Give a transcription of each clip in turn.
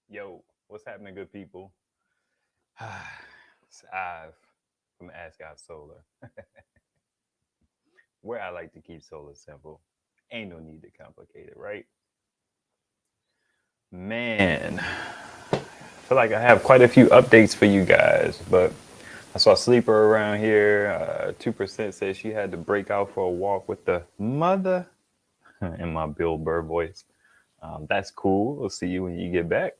Yo, what's happening, good people? It's Ive from Ask Solar, where I like to keep solar simple. Ain't no need to complicate it, right? Man, I feel like I have quite a few updates for you guys, but I saw Sleeper around here. 2% says she had to break out for a walk with the mother in my Bill Burr voice. That's cool. We'll see you when you get back.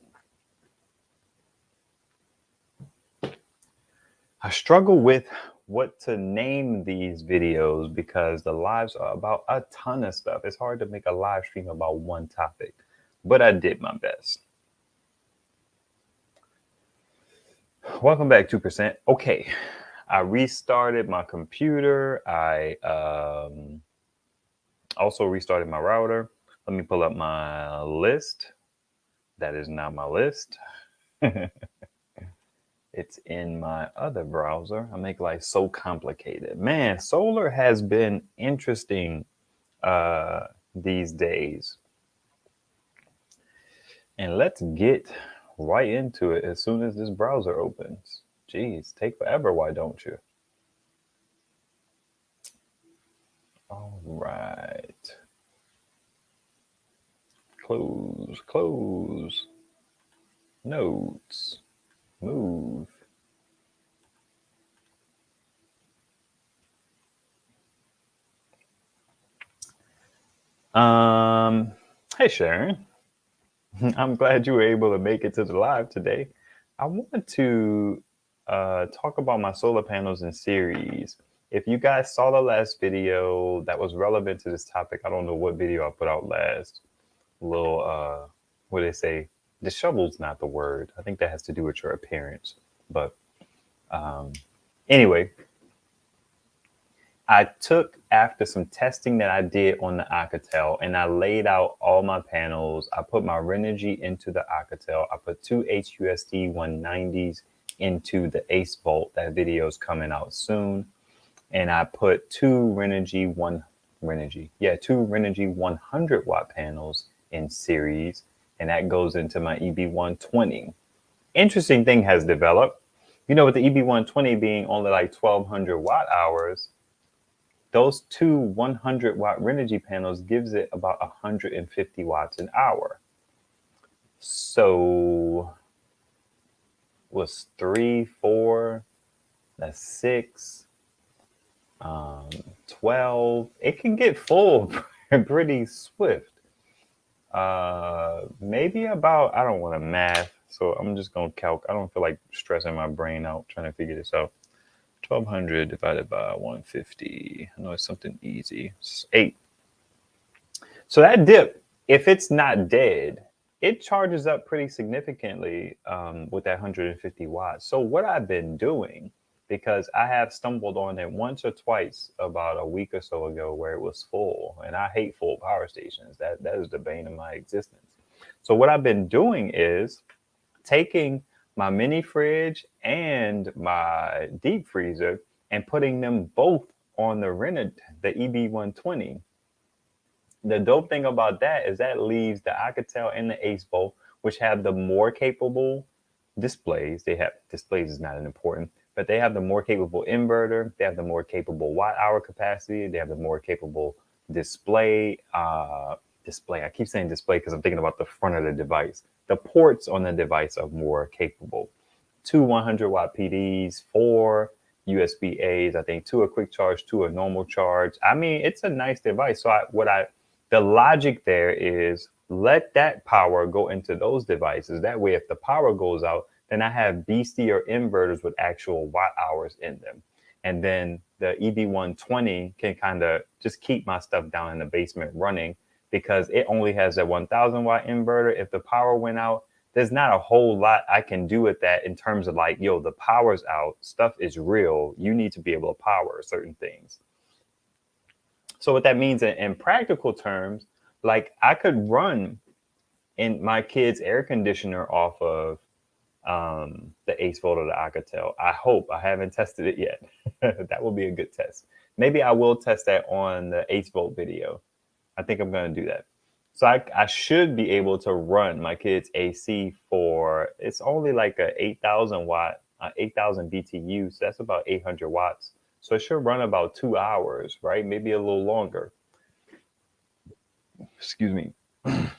I struggle with what to name these videos because the lives are about a ton of stuff. It's hard to make a live stream about one topic, but I did my best. Welcome back, 2%. Okay, I restarted my computer. I also restarted my router. Let me pull up my list. That is not my list. It's in my other browser. I make life so complicated. Man, solar has been interesting these days. And let's get right into it as soon as this browser opens. Jeez, take forever, why don't you? All right. Close. Notes. Move. Hey Sharon. I'm glad you were able to make it to the live today. I want to talk about my solar panels in series. If you guys saw the last video that was relevant to this topic, I don't know what video I put out last. Little, what do they say? Dishevel's not the word. I think that has to do with your appearance. But anyway, I took after some testing that I did on the Alcatel and I laid out all my panels. I put my Renogy into the Alcatel. I put two HUSD 190s into the Ace Volt. That video is coming out soon. And I put two Renogy 100 watt panels in series. And that goes into my EB120. Interesting thing has developed. You know, with the EB120 being only like 1200 watt hours, those two 100 watt Renogy panels gives it about 150 watts an hour. So was 3, 4, that's 6, 12. It can get full pretty swift. Maybe about, I don't want to math, so I'm just going to calc. I don't feel like stressing my brain out trying to figure this out. 1200 divided by 150. I know it's something easy. It's 8. So that dip, if it's not dead, it charges up pretty significantly with that 150 watts. So what I've been doing, because I have stumbled on it once or twice about a week or so ago where it was full, and I hate full power stations. That is the bane of my existence. So what I've been doing is taking my mini fridge and my deep freezer and putting them both on the EB120. The dope thing about that is that leaves the Alcatel and the Ace Bolt, which have the more capable displays. They have displays is not an important, but they have the more capable inverter. They have the more capable watt hour capacity. They have the more capable display. Display. I keep saying display because I'm thinking about the front of the device. The ports on the device are more capable. 2 100 watt PDs, 4 USB A's. I think 2 a quick charge, 2 a normal charge. I mean, it's a nice device. So the logic there is let that power go into those devices. That way, if the power goes out, then I have beastier inverters with actual watt hours in them. And then the EB120 can kind of just keep my stuff down in the basement running because it only has a 1000 watt inverter. If the power went out, there's not a whole lot I can do with that in terms of like, yo, the power's out, stuff is real. You need to be able to power certain things. So what that means in practical terms, like I could run in my kid's air conditioner off of the Ace Volt or the Alcatel. I hope. I haven't tested it yet. That will be a good test. Maybe I will test that on the Ace Volt video. I think I'm going to do that. So I should be able to run my kids' AC for, it's only like a 8,000 watt, 8,000 BTU. So that's about 800 watts. So it should run about 2 hours, right? Maybe a little longer. Excuse me. If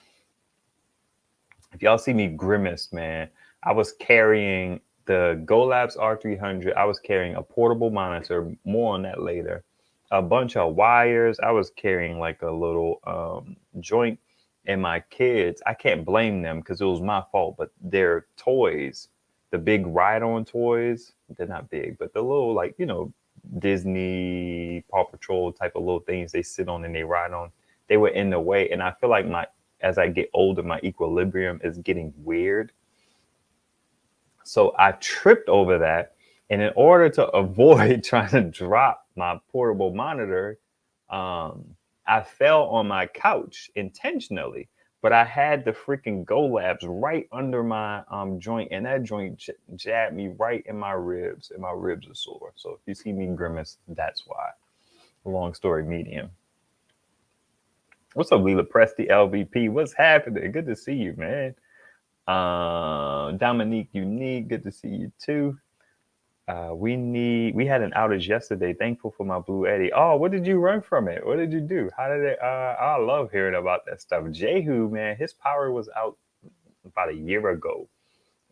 y'all see me grimace, man, I was carrying the GoLabs R300. I was carrying a portable monitor. More on that later. A bunch of wires. I was carrying like a little joint. And my kids, I can't blame them because it was my fault, but their toys, the big ride-on toys, they're not big, but the little, like, you know, Disney, Paw Patrol type of little things they sit on and they ride on, they were in the way. And I feel like as I get older, my equilibrium is getting weird. So I tripped over that. And in order to avoid trying to drop my portable monitor, I fell on my couch intentionally. But I had the freaking GoLabs right under my joint, and that joint jabbed me right in my ribs, and my ribs are sore. So if you see me grimace, that's why. Long story medium. What's up, Leela Presti LVP? What's happening? Good to see you, man. Dominique Unique, good to see you too. We had an outage yesterday. Thankful for my Bluetti. Oh, what did you run from it? What did you do? How did it? I love hearing about that stuff. Jehu, man, his power was out about a year ago,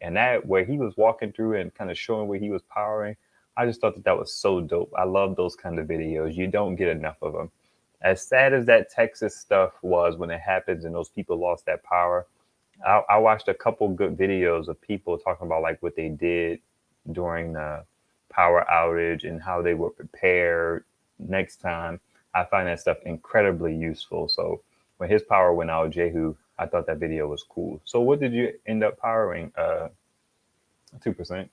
and that where he was walking through and kind of showing where he was powering. I just thought that was so dope. I love those kind of videos. You don't get enough of them. As sad as that Texas stuff was when it happens and those people lost that power, I watched a couple good videos of people talking about like what they did during the power outage and how they were prepared next time. I find that stuff incredibly useful. So when his power went out, Jehu, I thought that video was cool. So what did you end up powering? 2%.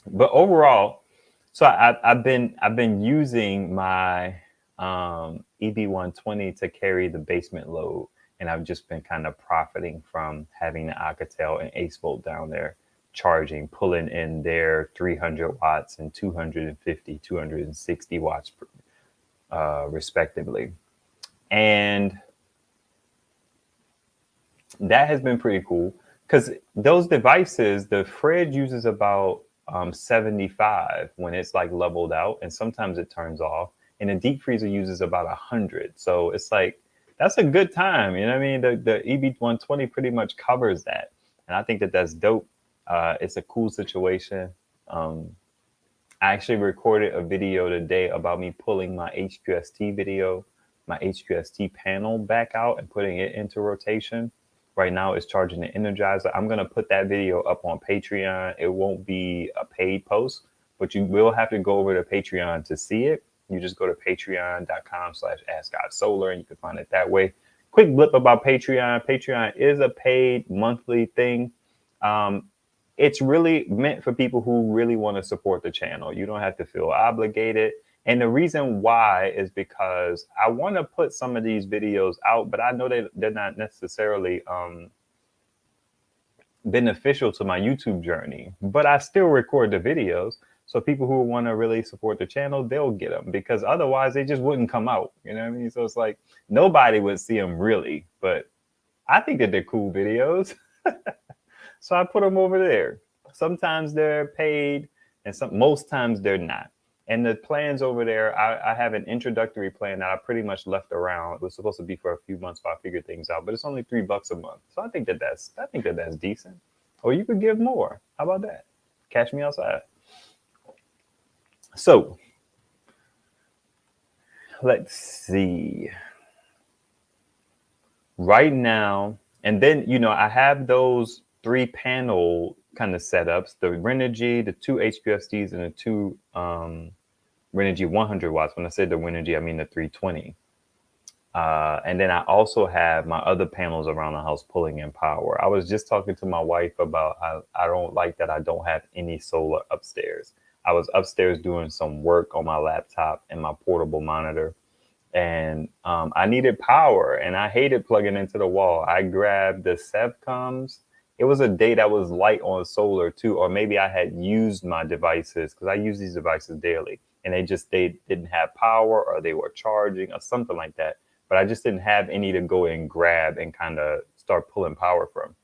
But overall, so I've been using my EB120 to carry the basement load, and I've just been kind of profiting from having the Alcatel and Ace Volt down there charging, pulling in their 300 watts and 250, 260 watts respectively. And that has been pretty cool because those devices, the fridge uses about 75 when it's like leveled out, and sometimes it turns off, and the deep freezer uses about 100. So it's like, that's a good time. You know what I mean? The EB120 pretty much covers that. And I think that that's dope. It's a cool situation. I actually recorded a video today about me pulling my my HQST panel back out and putting it into rotation. Right now it's charging the Energizer. I'm going to put that video up on Patreon. It won't be a paid post, but you will have to go over to Patreon to see it. You just go to patreon.com/askivesolar and you can find it that way. Quick blip about Patreon. Patreon is a paid monthly thing. It's really meant for people who really want to support the channel. You don't have to feel obligated. And the reason why is because I want to put some of these videos out, but I know they're not necessarily beneficial to my YouTube journey, but I still record the videos. So people who want to really support the channel, they'll get them, because otherwise they just wouldn't come out. You know what I mean? So it's like nobody would see them really, but I think that they're cool videos. So I put them over there. Sometimes they're paid and most times they're not. And the plans over there, I have an introductory plan that I pretty much left around. It was supposed to be for a few months while I figure things out, but it's only $3 a month. So I think that that's decent. Or you could give more. How about that? Catch me outside. So let's see. Right now, and then, you know, I have those 3 panel kind of setups, the Renogy, the 2 HQSTs, and the 2 Renogy 100 watts. When I said the Renogy, I mean the 320. And then I also have my other panels around the house pulling in power. I was just talking to my wife about how I don't like that I don't have any solar upstairs. I was upstairs doing some work on my laptop and my portable monitor, and I needed power, and I hated plugging into the wall. I grabbed the Sevcoms. It was a day that was light on solar too, or maybe I had used my devices, because I use these devices daily, and they didn't have power, or they were charging or something like that. but I just didn't have any to go and grab and kind of start pulling power from.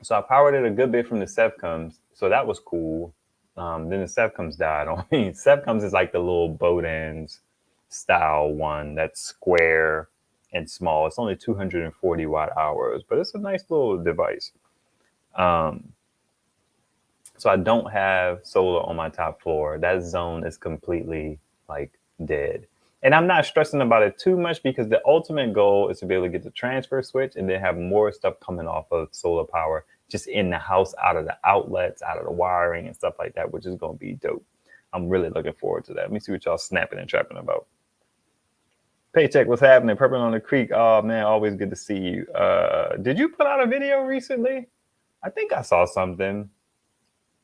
So I powered it a good bit from the Sevcoms. So that was cool. Then the Sevcoms died on me. Sevcoms is like the little boat ends style one that's square and small. It's only 240 watt hours, but it's a nice little device. So I don't have solar on my top floor. That zone is completely like dead. And I'm not stressing about it too much because the ultimate goal is to be able to get the transfer switch and then have more stuff coming off of solar power just in the house, out of the outlets, out of the wiring and stuff like that, which is going to be dope. I'm really looking forward to that. Let me see what y'all snapping and trapping about. Paycheck, what's happening? Purple on the Creek. Oh, man, always good to see you. Did you put out a video recently? I think I saw something,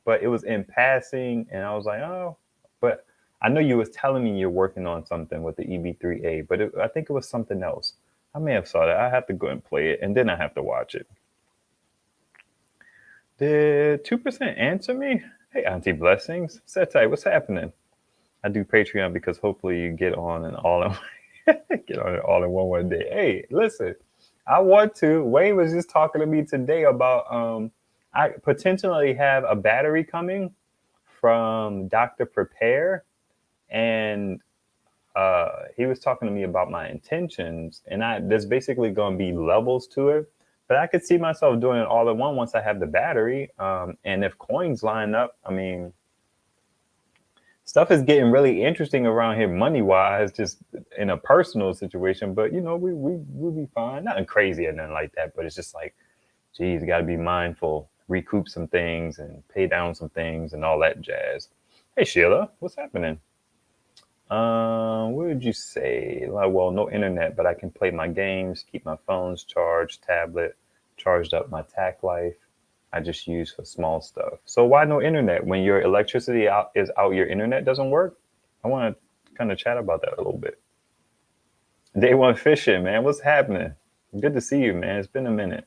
but it was in passing, and I was like, oh, but I know you was telling me you're working on something with the EB3A, but I think it was something else. I may have saw that. I have to go and play it, and then I have to watch it. Did 2% answer me? Hey, Auntie Blessings. Setai, what's happening? I do Patreon because hopefully you get on and all in get on it all in one day. Hey, listen, I want to. Wayne was just talking to me today about I potentially have a battery coming from Dr. Prepare, and he was talking to me about my intentions, and there's basically going to be levels to it, but I could see myself doing it all in one once I have the battery. And if coins line up, I mean, stuff is getting really interesting around here money-wise, just in a personal situation. But, you know, we'll be fine. Nothing crazy or nothing like that, but it's just like, geez, you got to be mindful, recoup some things and pay down some things and all that jazz. Hey, Sheila, what's happening? What would you say? Well, no internet, but I can play my games, keep my phones charged, tablet charged up, my tack life I just use for small stuff. So why no internet? When your electricity is out, your internet doesn't work? I want to kind of chat about that a little bit. Day one fishing, man. What's happening? Good to see you, man. It's been a minute.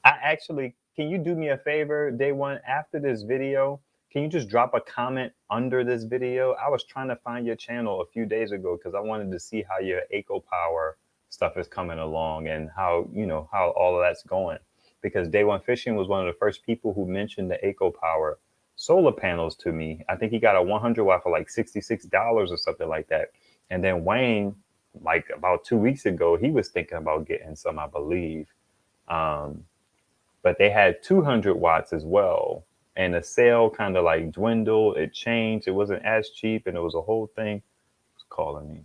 Can you do me a favor, Day one, after this video? Can you just drop a comment under this video? I was trying to find your channel a few days ago because I wanted to see how your EcoPower stuff is coming along and how, you know, how all of that's going. Because Day One Fishing was one of the first people who mentioned the EcoPower solar panels to me. I think he got a 100 watt for like $66 or something like that. And then Wayne, like about 2 weeks ago, he was thinking about getting some, I believe. But they had 200 watts as well. And the sale kind of like dwindled. It changed. It wasn't as cheap. And it was a whole thing. It's calling me.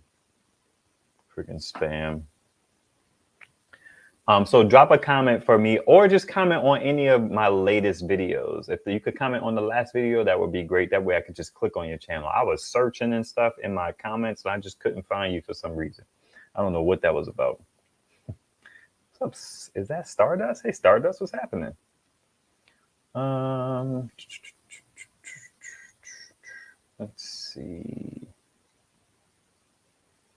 Freaking spam. So drop a comment for me or just comment on any of my latest videos. If you could comment on the last video, that would be great. That way I could just click on your channel. I was searching and stuff in my comments and I just couldn't find you for some reason. I don't know what that was about. What's up? Is that Stardust? Hey, Stardust, what's happening? Let's see.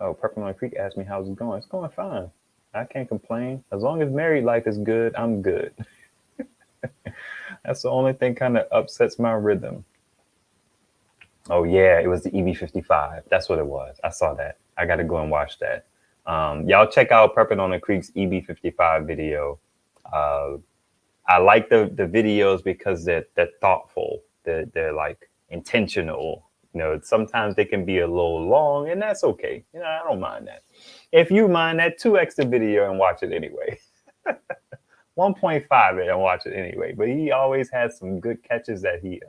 Oh, Purple on Creek asked me how's it going. It's going fine. I can't complain. As long as married life is good, I'm good. That's the only thing kind of upsets my rhythm. Oh yeah, it was the EB55. That's what it was. I saw that. I got to go and watch that. Y'all check out Purple on the Creek's EB55 video. I like the videos because they're thoughtful. They're like intentional. You know, sometimes they can be a little long, and that's okay. You know, I don't mind that. If you mind that, 2x the video and watch it anyway. 1.5 it and watch it anyway. But he always has some good catches that he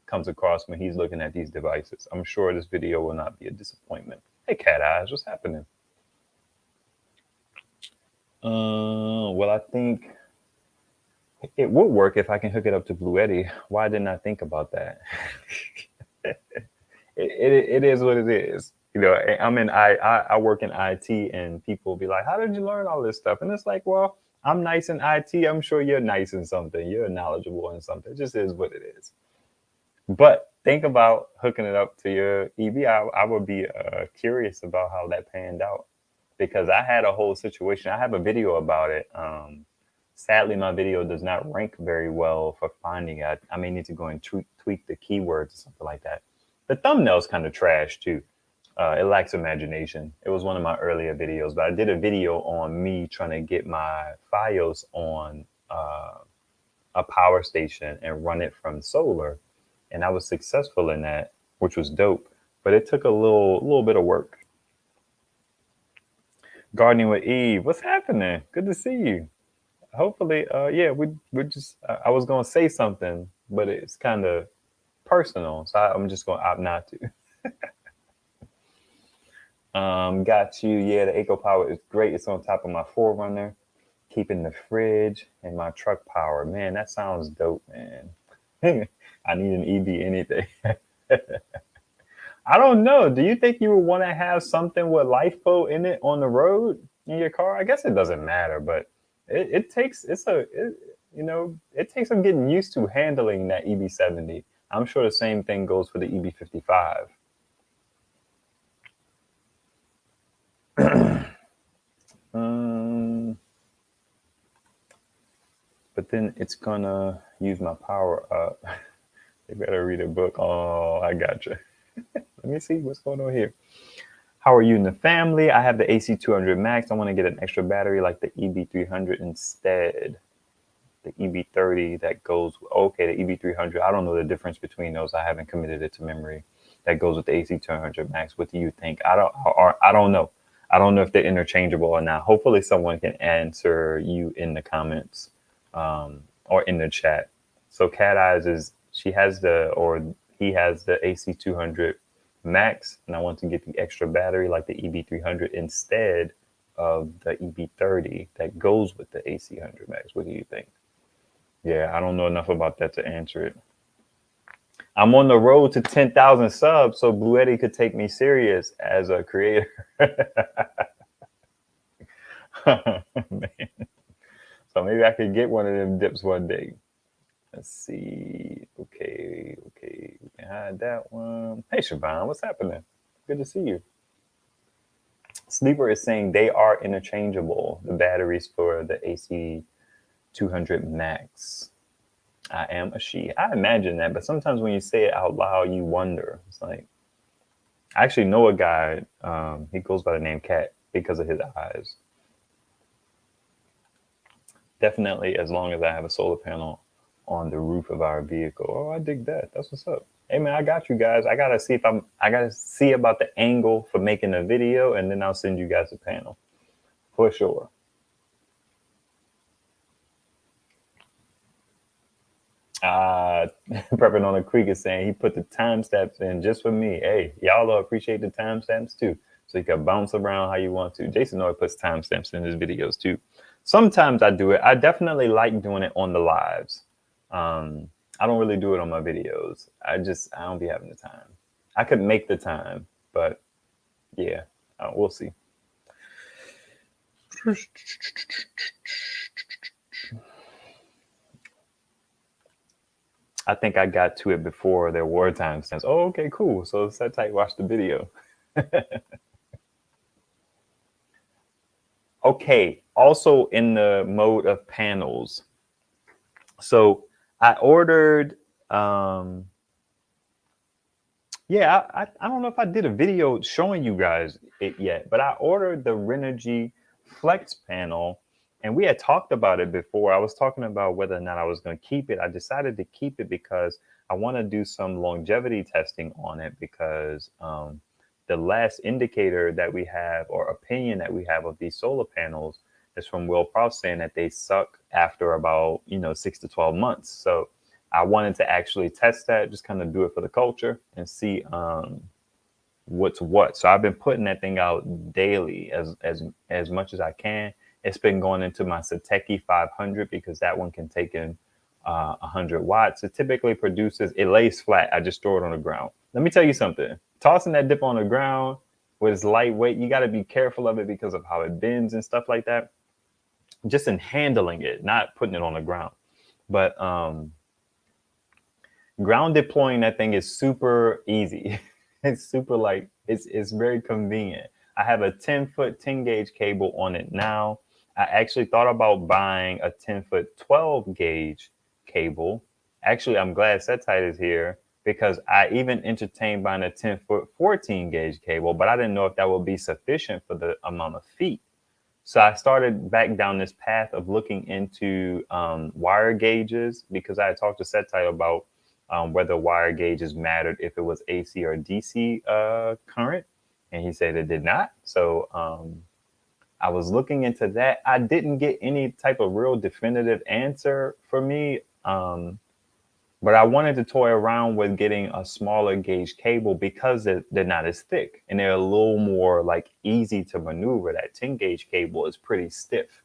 comes across when he's looking at these devices. I'm sure this video will not be a disappointment. Hey, Cat Eyes, what's happening? Well, I think it would work if I can hook it up to Bluetti. Why didn't I think about that? It is what it is. You know, I work in IT and people be like, how did you learn all this stuff? And it's like, well, I'm nice in IT. I'm sure you're nice in something. You're knowledgeable in something. It just is what it is. But think about hooking it up to your EB. I would be curious about how that panned out because I had a whole situation. I have a video about it. Sadly, my video does not rank very well for finding it. I may need to go and tweak the keywords or something like that. The thumbnail's kind of trash too. It lacks imagination. It was one of my earlier videos, but I did a video on me trying to get my Fios on a power station and run it from solar. And I was successful in that, which was dope. But it took a little bit of work. Gardening with Eve, what's happening? Good to see you. Hopefully, yeah, we're just. I was gonna say something, but it's kind of personal, so I'm just gonna opt not to. Got you. Yeah, the Eco Power is great. It's on top of my Forerunner, keeping the fridge and my truck power. Man, that sounds dope, man. I need an EV anything. I don't know. Do you think you would want to have something with LifePo in it on the road in your car? I guess it doesn't matter, but it takes it takes some getting used to handling that EB70. I'm sure the same thing goes for the EB55. But then it's gonna use my power up. They better read a book. Oh, I gotcha. Let me see what's going on here. How are you and the family? I have the AC200 Max. I want to get an extra battery like the EB300 instead. The EB30 that goes, okay, the EB300. I don't know the difference between those. I haven't committed it to memory. That goes with the AC200 Max. What do you think? I don't know. I don't know if they're interchangeable or not. Hopefully someone can answer you in the comments or in the chat. So Cat Eyes is, he has the AC200 Max, and I want to get the extra battery like the EB300 instead of the EB30 that goes with the AC100 Max. What do you think? Yeah, I don't know enough about that to answer it. I'm on the road to 10,000 subs, so Bluetti could take me serious as a creator. Man. So maybe I could get one of them dips one day. Let's see. Okay. We can hide that one. Hey, Siobhan, what's happening? Good to see you. Sleeper is saying they are interchangeable, the batteries for the AC200 Max. I am a she. I imagine that, but sometimes when you say it out loud, you wonder. It's like, I actually know a guy, he goes by the name Cat because of his eyes. Definitely, as long as I have a solar panel on the roof of our vehicle. Oh, I dig that. That's what's up. Hey man, I got you guys. I gotta see about the angle for making a video, and then I'll send you guys a panel for sure. Prepping on a Creek is saying he put the timestamps in just for me. Hey, y'all appreciate the timestamps too, so you can bounce around how you want to. Jason always puts timestamps in his videos too. Sometimes I do it. I definitely like doing it on the lives. I don't really do it on my videos. I don't be having the time. I could make the time, but yeah, we'll see. I think I got to it before there were timestamps. Oh, okay, cool. So set tight, watch the video. Okay, also in the mode of panels. So I ordered, I don't know if I did a video showing you guys it yet, but I ordered the Renogy Flex panel, and we had talked about it before. I was talking about whether or not I was going to keep it. I decided to keep it because I want to do some longevity testing on it, because the last indicator that we have, or opinion that we have of these solar panels, is from Will Proust saying that they suck after about 6 to 12 months. So I wanted to actually test that, just kind of do it for the culture and see what's what. So I've been putting that thing out daily as much as I can. It's been going into my Sucky 500 because that one can take in 100 watts. It typically produces, it lays flat. I just throw it on the ground. Let me tell you something. Tossing that dip on the ground with its lightweight, you got to be careful of it because of how it bends and stuff like that. Just in handling it, not putting it on the ground. But ground deploying that thing is super easy. It's super light. It's very convenient. I have a 10-foot 10-gauge cable on it now. I actually thought about buying a 10-foot 12-gauge cable. Actually, I'm glad Set Tight is here. because I even entertained buying a 10-foot 14 gauge cable, but I didn't know if that would be sufficient for the amount of feet. So I started back down this path of looking into wire gauges, because I had talked to Setai about whether wire gauges mattered if it was AC or DC current. And he said it did not. So I was looking into that. I didn't get any type of real definitive answer for me. But I wanted to toy around with getting a smaller gauge cable because they're not as thick and they're a little more like easy to maneuver. That 10 gauge cable is pretty stiff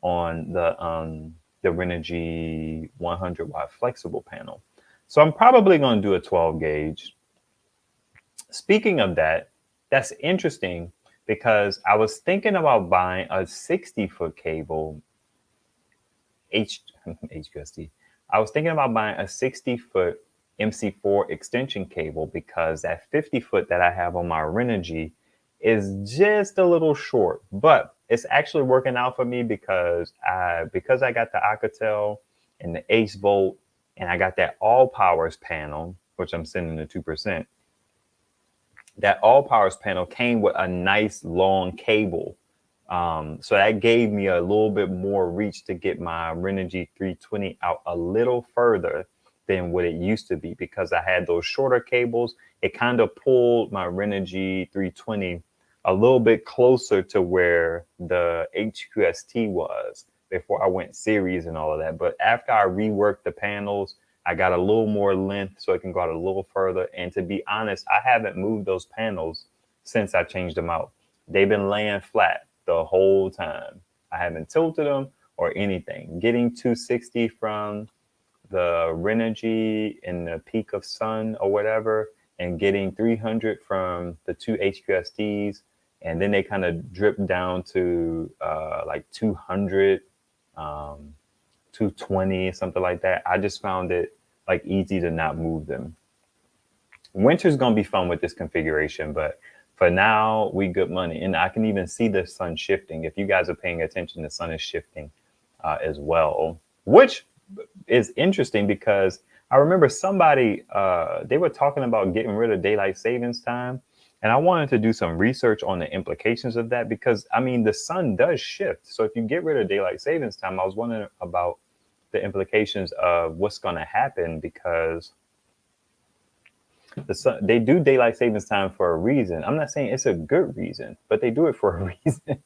on the Renogy 100 watt flexible panel. So I'm probably going to do a 12 gauge. Speaking of that, that's interesting because I was thinking about buying a 60-foot cable, HQST. I was thinking about buying a 60-foot MC4 extension cable because that 50-foot that I have on my Renogy is just a little short, but it's actually working out for me because I got the Alcatel and the Ace Volt, and I got that All Powers panel, which I'm sending to 2%. That All Powers panel came with a nice long cable. So that gave me a little bit more reach to get my Renogy 320 out a little further than what it used to be, because I had those shorter cables. It kind of pulled my Renogy 320 a little bit closer to where the HQST was before I went series and all of that. But after I reworked the panels, I got a little more length so it can go out a little further. And to be honest, I haven't moved those panels since I changed them out. They've been laying flat the whole time. I haven't tilted them or anything. Getting 260 from the Renogy in the peak of sun or whatever, and getting 300 from the two HQSTs, and then they kind of drip down to like 200, 220, something like that. I just found it like easy to not move them. Winter's gonna be fun with this configuration, but for now, we good money. And I can even see the sun shifting. If you guys are paying attention, the sun is shifting as well, which is interesting because I remember somebody, they were talking about getting rid of daylight savings time. And I wanted to do some research on the implications of that because, I mean, the sun does shift. So if you get rid of daylight savings time, I was wondering about the implications of what's going to happen, because the sun, they do daylight savings time for a reason. I'm not saying it's a good reason, but they do it for a reason.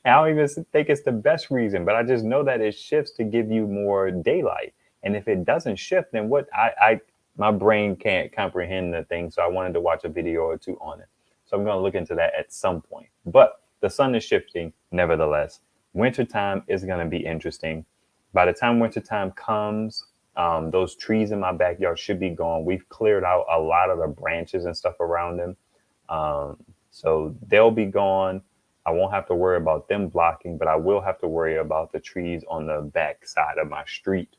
I don't even think it's the best reason, but I just know that it shifts to give you more daylight. And if it doesn't shift, then what my brain can't comprehend the thing. So I wanted to watch a video or two on it. So I'm going to look into that at some point. But the sun is shifting nevertheless. Wintertime is going to be interesting. By the time wintertime comes, those trees in my backyard should be gone. We've cleared out a lot of the branches and stuff around them. So they'll be gone. I won't have to worry about them blocking, but I will have to worry about the trees on the back side of my street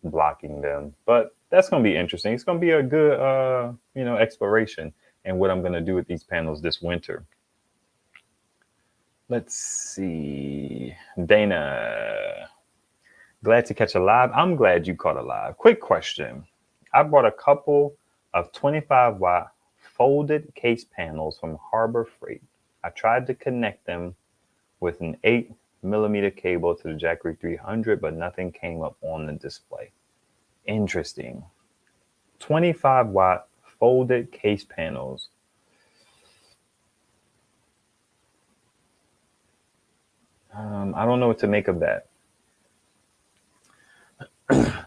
blocking them. But that's going to be interesting. It's going to be a good, exploration and what I'm going to do with these panels this winter. Let's see. Dana, glad to catch a live. I'm glad you caught a live. Quick question. I bought a couple of 25 watt folded case panels from Harbor Freight. I tried to connect them with an 8mm cable to the Jackery 300, but nothing came up on the display. Interesting. 25 watt folded case panels. I don't know what to make of that.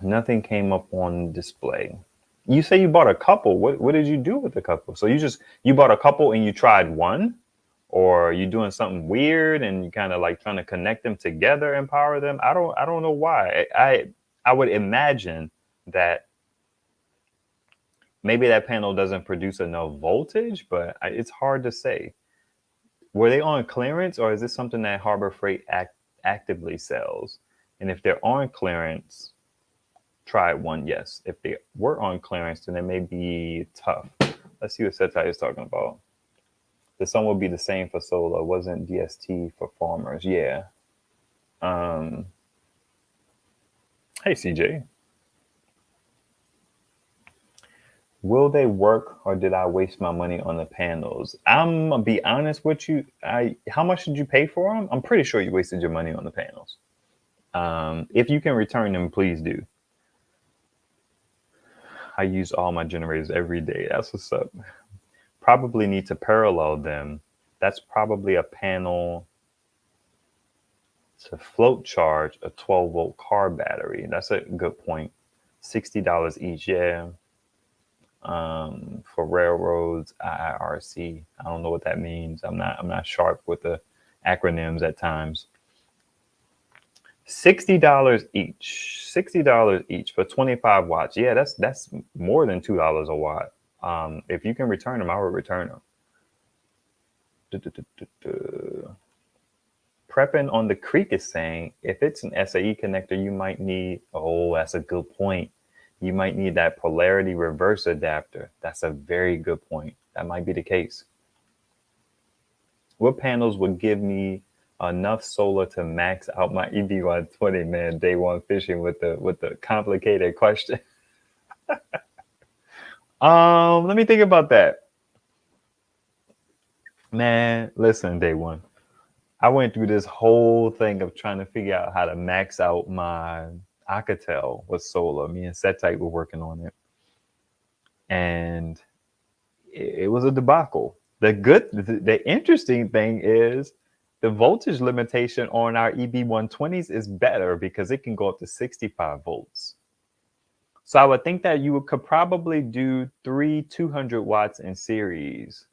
Nothing came up on display. You say you bought a couple. What did you do with the couple? So you bought a couple and you tried one? Or you doing something weird and you kind of like trying to connect them together and power them? I don't know why. I would imagine that maybe that panel doesn't produce enough voltage, but it's hard to say. Were they on clearance, or is this something that Harbor Freight actively sells? And if they're on clearance, try one, yes. If they were on clearance, then it may be tough. Let's see what Setai is talking about. The sun will be the same for solar. Wasn't DST for farmers? Yeah. Hey, CJ. Will they work, or did I waste my money on the panels? I'm gonna be honest with you. How much did you pay for them? I'm pretty sure you wasted your money on the panels. If you can return them, please do. I use all my generators every day. That's what's up. Probably need to parallel them. That's probably a panel to float charge a 12-volt car battery. That's a good point. $60 each, yeah. For railroads, IIRC. I don't know what that means. I'm not sharp with the acronyms at times. $60 each. $60 each for 25 watts. Yeah, that's more than $2 a watt. If you can return them, I would return them. Prepping on the Creek is saying, if it's an SAE connector, you might need, oh, that's a good point. You might need that polarity reverse adapter. That's a very good point. That might be the case. What panels would give me enough solar to max out my EB120? Man, day one fishing with the complicated question. Let me think about that. Man, listen, day one. I went through this whole thing of trying to figure out how to max out my Alcatel with solar. Me and Setite were working on it. And it was a debacle. The interesting thing is the voltage limitation on our EB120s is better because it can go up to 65 volts. So I would think that you could probably do 200 watts in series.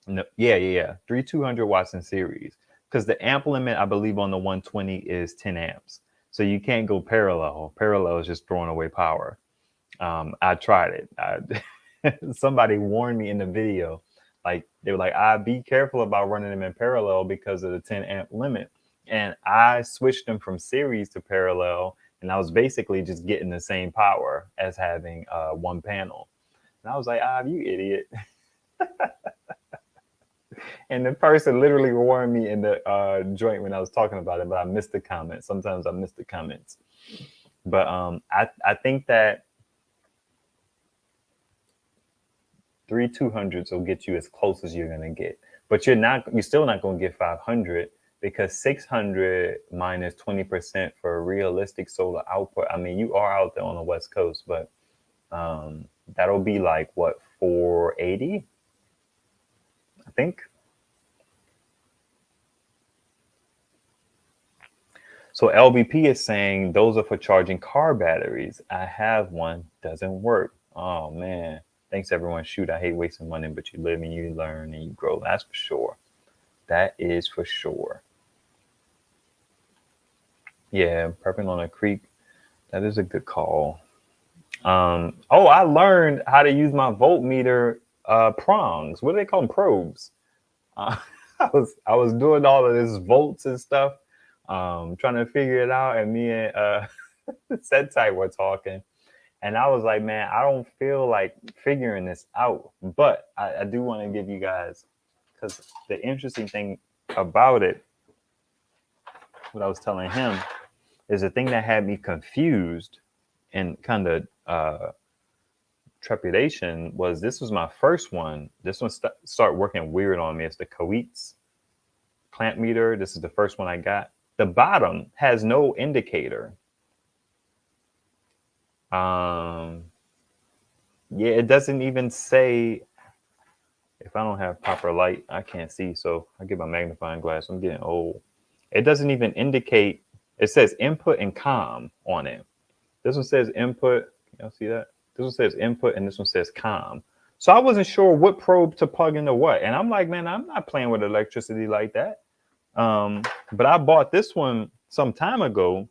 No, yeah. 200 watts in series. Because the amp limit, I believe, on the 120 is 10 amps. So you can't go parallel. Parallel is just throwing away power. I tried it. Somebody warned me in the video. Like, they were like, be careful about running them in parallel because of the 10 amp limit. And I switched them from series to parallel. And I was basically just getting the same power as having one panel. And I was like, you idiot. And the person literally warned me in the joint when I was talking about it, but I missed the comments. Sometimes I miss the comments. But I think that 200s will get you as close as you're gonna get. But you're still not gonna get 500 because 600 minus 20% for realistic solar output. I mean, you are out there on the West Coast, but that'll be like what, 480? I think. So LBP is saying those are for charging car batteries. I have one, doesn't work. Oh man. Thanks everyone. Shoot, I hate wasting money, but you live and you learn and you grow. That's for sure. That is for sure. Yeah, prepping on a creek. That is a good call. I learned how to use my voltmeter prongs. What do they call them? Probes. I was doing all of this volts and stuff. Trying to figure it out, and me and Setite were talking, and I was like, man, I don't feel like figuring this out, but I do want to give you guys, because the interesting thing about it, what I was telling him, is the thing that had me confused and kind of trepidation was this was my first one. This one start working weird on me. It's the Coetes clamp meter. This is the first one I got. The bottom has no indicator. Yeah, it doesn't even say. If I don't have proper light, I can't see. So I get my magnifying glass. I'm getting old. It doesn't even indicate. It says input and com on it. This one says input. Y'all see that? This one says input and this one says com. So I wasn't sure what probe to plug into what. And I'm like, man, I'm not playing with electricity like that. But I bought this one some time ago.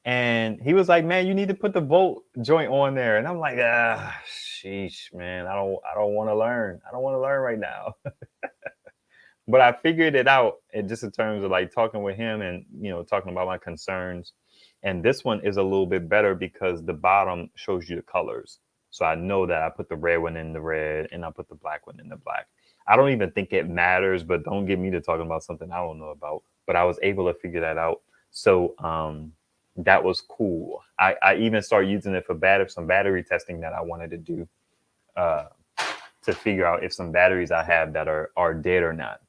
And he was like, man, you need to put the volt joint on there. And I'm like, sheesh, man, I don't want to learn. I don't want to learn right now. But I figured it out, just in terms of like talking with him and, talking about my concerns. And this one is a little bit better because the bottom shows you the colors. So I know that I put the red one in the red and I put the black one in the black. I don't even think it matters, but don't get me to talking about something I don't know about. But I was able to figure that out. So that was cool. I even started using it for some battery testing that I wanted to do to figure out if some batteries I have that are dead or not.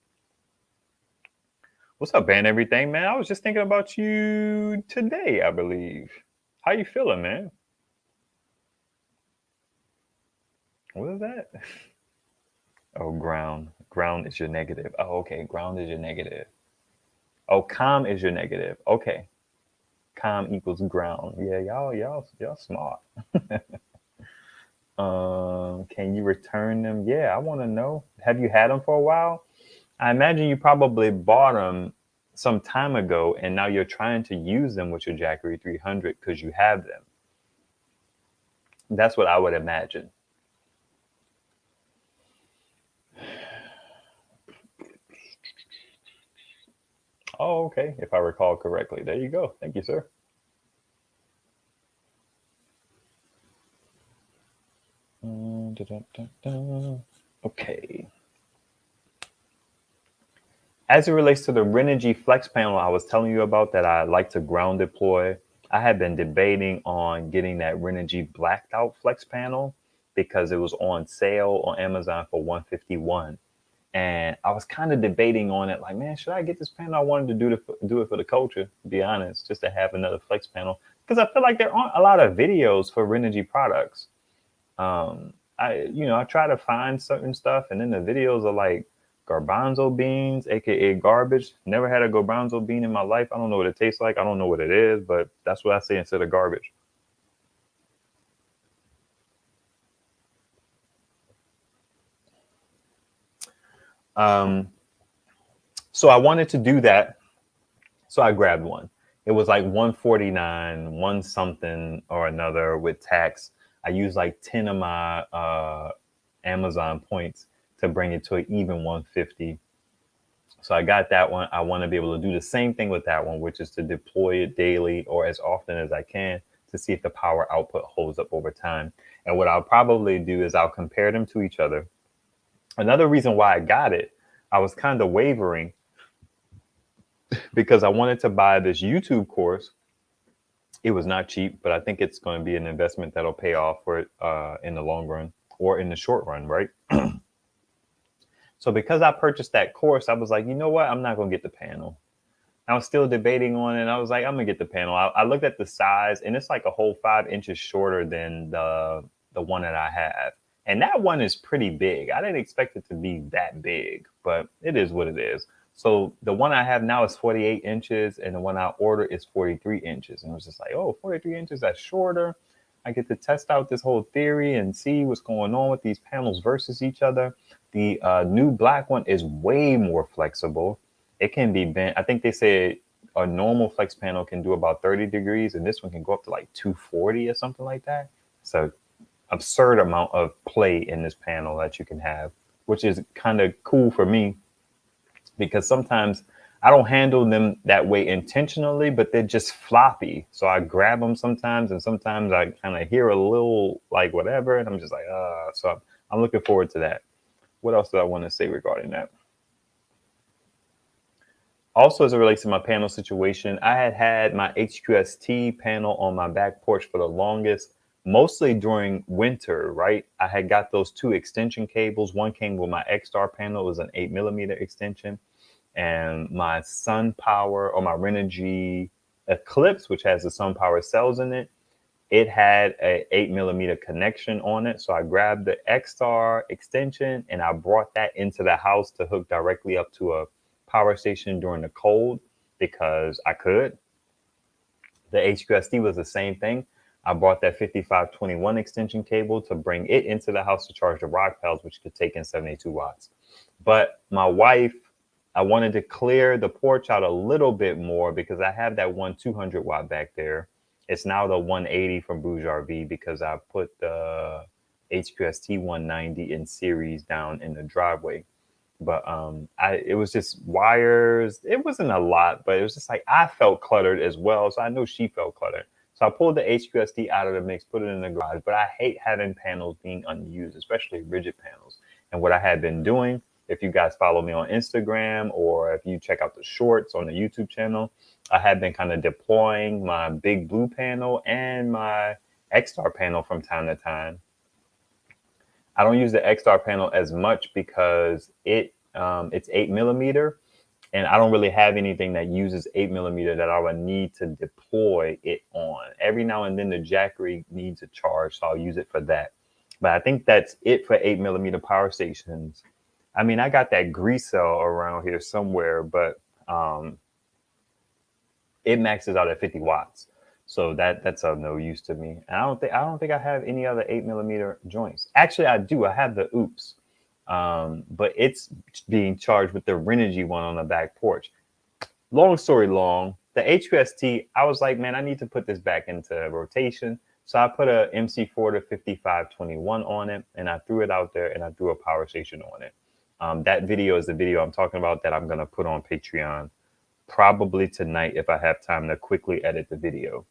What's up, Ban Everything, man? I was just thinking about you today, I believe. How you feeling, man? What is that? Oh, ground. Ground is your negative. Oh, okay. Ground is your negative. Oh, calm is your negative. Okay. Calm equals ground. Yeah, y'all smart. Can you return them? Yeah, I want to know. Have you had them for a while? I imagine you probably bought them some time ago, and now you're trying to use them with your Jackery 300 because you have them. That's what I would imagine. Oh, okay. If I recall correctly. There you go. Thank you, sir. Okay. As it relates to the Renogy Flex panel I was telling you about that I like to ground deploy, I had been debating on getting that Renogy blacked out Flex panel because it was on sale on Amazon for $151. And I was kind of debating on it, like, man, should I get this panel? I wanted to do it for the culture, to be honest, just to have another Flex panel. Because I feel like there aren't a lot of videos for Renogy products. I try to find certain stuff, and then the videos are like garbanzo beans, aka garbage. Never had a garbanzo bean in my life. I don't know what it tastes like. I don't know what it is, but that's what I say instead of garbage. So I wanted to do that. So I grabbed one. It was like 149, one something or another with tax. I used like 10 of my Amazon points to bring it to an even 150. So I got that one. I want to be able to do the same thing with that one, which is to deploy it daily or as often as I can to see if the power output holds up over time. And what I'll probably do is I'll compare them to each other. Another reason why I got it, I was kind of wavering because I wanted to buy this YouTube course. It was not cheap, but I think it's going to be an investment that'll pay off for it in the long run or in the short run, right? So because I purchased that course, I was like, you know what? I'm not going to get the panel. I was still debating on it. I was like, I'm going to get the panel. I looked at the size, and it's like a whole 5 inches shorter than the one that I have. And that one is pretty big. I didn't expect it to be that big, but it is what it is. So the one I have now is 48 inches, and the one I ordered is 43 inches. And it was just like, oh, 43 inches, that's shorter. I get to test out this whole theory and see what's going on with these panels versus each other. The new black one is way more flexible. It can be bent. I think they say a normal flex panel can do about 30 degrees, and this one can go up to like 240 or something like that. So absurd amount of play in this panel that you can have, which is kind of cool for me because sometimes I don't handle them that way intentionally, but they're just floppy. So I grab them sometimes, and sometimes I kind of hear a little like whatever, and I'm just like, so I'm looking forward to that. What else do I want to say regarding that? Also, as it relates to my panel situation, I had my HQST panel on my back porch for the longest, mostly during winter, right? I had got those 2 extension cables. One came with my X-Star panel. It was an 8mm extension. And my Sun Power or my Renogy Eclipse, which has the Sun Power cells in it, it had a 8mm connection on it. So I grabbed the X-Star extension and I brought that into the house to hook directly up to a power station during the cold because I could. The HQSD was the same thing. I bought that 5521 extension cable to bring it into the house to charge the rock paddles, which could take in 72 watts. But my wife, I wanted to clear the porch out a little bit more because I have that one 200 watt back there. It's now the 180 from Bouge RV because I put the HQST 190 in series down in the driveway. But it was just wires. It wasn't a lot, but it was just like I felt cluttered as well. So I know she felt cluttered. So I pulled the HQST out of the mix, put it in the garage. But I hate having panels being unused, especially rigid panels. And what I had been doing if you guys follow me on Instagram or if you check out the shorts on the YouTube channel, I have been kind of deploying my big blue panel and my X-Star panel from time to time. I don't use the X-Star panel as much because it's 8mm, and I don't really have anything that uses 8mm that I would need to deploy it on. Every now and then the Jackery needs a charge, so I'll use it for that. But I think that's it for 8mm power stations. I mean, I got that grease cell around here somewhere, but it maxes out at 50 watts. So that's of no use to me. And I don't think I have any other 8mm joints. Actually, I do. I have the Oops. But it's being charged with the Renogy one on the back porch. Long story long, the HQST, I was like, man, I need to put this back into rotation. So I put a MC4 to 5521 on it, and I threw it out there, and I threw a power station on it. That video is the video I'm talking about that I'm going to put on Patreon probably tonight if I have time to quickly edit the video.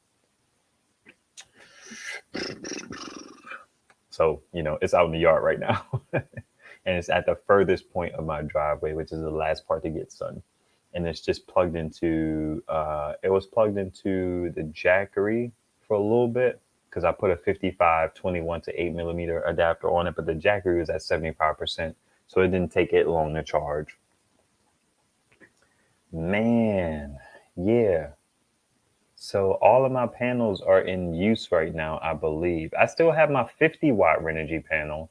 So, you know, it's out in the yard right now. And it's at the furthest point of my driveway, which is the last part to get sun. And it's just plugged into, it was plugged into the Jackery for a little bit because I put a 5521 to 8mm adapter on it, but the Jackery was at 75%. So it didn't take it long to charge. Man, yeah. So all of my panels are in use right now, I believe. I still have my 50-watt Renogy panel,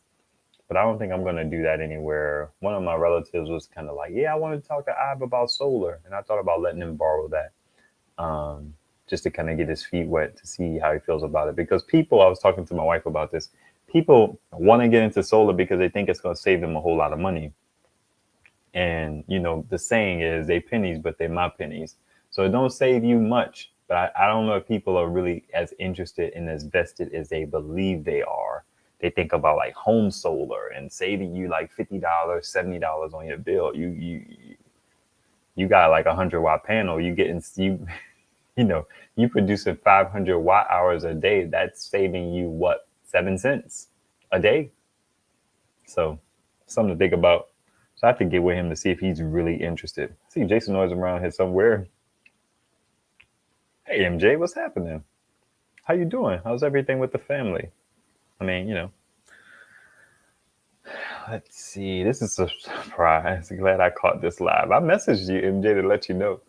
but I don't think I'm going to do that anywhere. One of my relatives was kind of like, yeah, I want to talk to Ive about solar. And I thought about letting him borrow that just to kind of get his feet wet to see how he feels about it. Because people, I was talking to my wife about this, people want to get into solar because they think it's going to save them a whole lot of money. And, you know, the saying is they pennies, but they my pennies. So it don't save you much. But I don't know if people are really as interested and as vested as they believe they are. They think about like home solar and saving you like $50, $70 on your bill. You got like 100-watt panel. You know, you producing 500 watt hours a day. That's saving you what, 7 cents a day. So something to think about. So I have to get with him to see if he's really interested. I see Jason Noise around here somewhere. Hey, MJ, what's happening? How you doing? How's everything with the family? I mean, you know. Let's see. This is a surprise. Glad I caught this live. I messaged you, MJ, to let you know.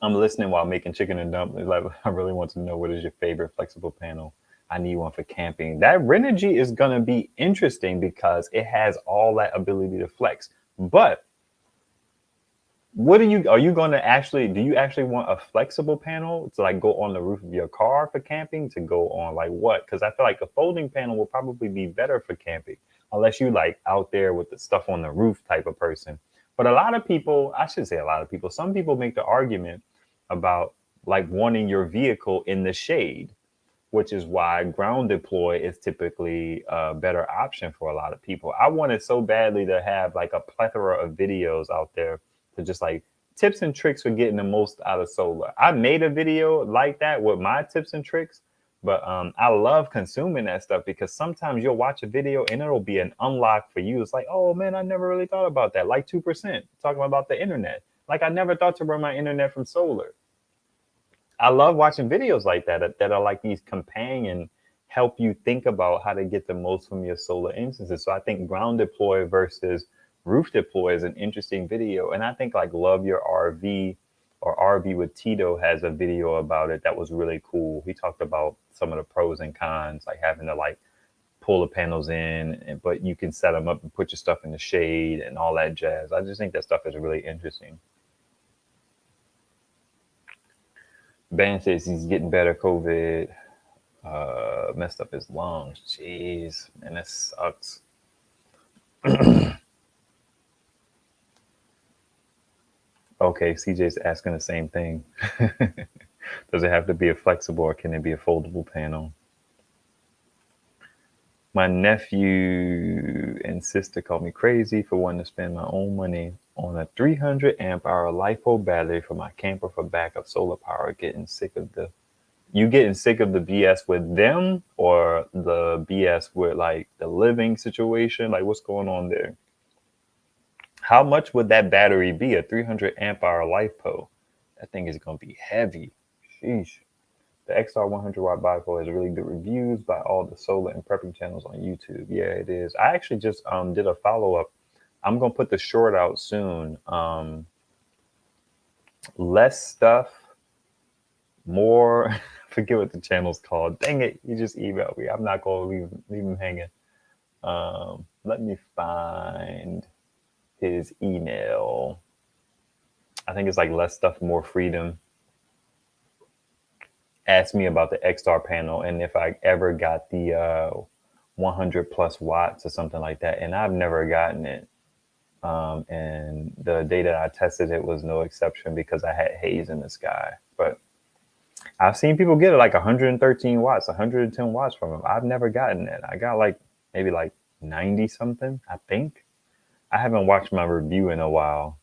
I'm listening while making chicken and dumplings. Like, I really want to know what is your favorite flexible panel. I need one for camping. That Renogy is going to be interesting because it has all that ability to flex. But what are you going to actually, do you actually want a flexible panel to like go on the roof of your car for camping, to go on like what? Because I feel like a folding panel will probably be better for camping unless you like out there with the stuff on the roof type of person. But a lot of people, I should say a lot of people, some people make the argument about like wanting your vehicle in the shade, which is why ground deploy is typically a better option for a lot of people. I wanted so badly to have like a plethora of videos out there to just like tips and tricks for getting the most out of solar. I made a video like that with my tips and tricks, but I love consuming that stuff because sometimes you'll watch a video and it'll be an unlock for you. It's like, oh man, I never really thought about that. Like 2% talking about the internet. Like I never thought to run my internet from solar. I love watching videos like that are like these companion, help you think about how to get the most from your solar instances. So I think ground deploy versus roof deploy is an interesting video. And I think like Love Your RV or RV with Tito has a video about it that was really cool. He talked about some of the pros and cons, like having to like pull the panels in, but you can set them up and put your stuff in the shade and all that jazz. I just think that stuff is really interesting. Ben says he's getting better. COVID messed up his lungs. Jeez, man, that sucks. Okay, CJ's asking the same thing. Does it have to be a flexible or can it be a foldable panel? My nephew and sister called me crazy for wanting to spend my own money on a 300 amp hour LiPo battery for my camper for backup solar power. Getting sick of the BS with them, or the BS with like the living situation? Like what's going on there? How much would that battery be? A 300 amp hour LiPo. That thing is going to be heavy. Sheesh. The XR 100 watt bifold has really good reviews by all the solar and prepping channels on YouTube. Yeah, it is. I actually just did a follow up. I'm gonna put the short out soon. Less stuff, more. I forget what the channel's called. Dang it! You just emailed me. I'm not gonna leave him hanging. Let me find his email. I think it's like less stuff, more freedom. Asked me about the XR panel and if I ever got the 100 plus watts or something like that, and I've never gotten it. And the day that I tested it was no exception because I had haze in the sky. But I've seen people get it like 113 watts, 110 watts from them. I've never gotten it. I got like maybe like 90 something, I think. I haven't watched my review in a while.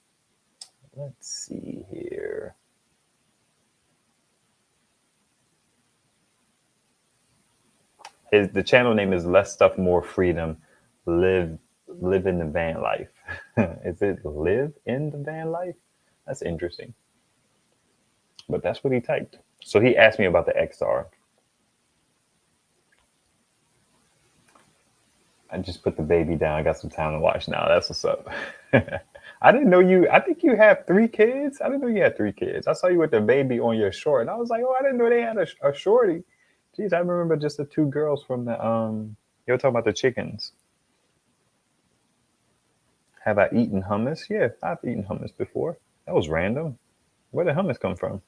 Let's see here. The channel name is Less Stuff, More Freedom. Live in the van life. Is it live in the van life? That's interesting. But that's what he typed. So he asked me about the XR. I just put the baby down. I got some time to watch now. That's what's up. I didn't know you. I think you have 3 kids. I didn't know you had 3 kids. I saw you with the baby on your short. And I was like, oh, I didn't know they had a shorty. Jeez, I remember just the 2 girls from the, you were talking about the chickens. Have I eaten hummus? Yeah, I've eaten hummus before. That was random. Where did hummus come from?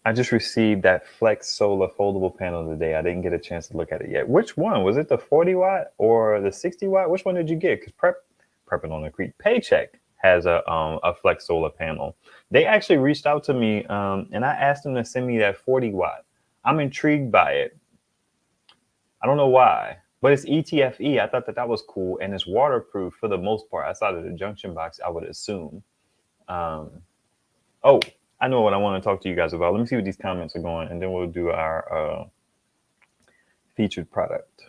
I just received that Flex Solar foldable panel today. I didn't get a chance to look at it yet. Which one? Was it the 40 watt or the 60 watt? Which one did you get? Because Prepping on a Creek Paycheck has a Flex Solar panel. They actually reached out to me and I asked them to send me that 40 watt. I'm intrigued by it. I don't know why, but it's ETFE. I thought that was cool, and it's waterproof for the most part. Outside of the junction box, I would assume. Oh, I know what I want to talk to you guys about. Let me see what these comments are going, and then we'll do our featured product.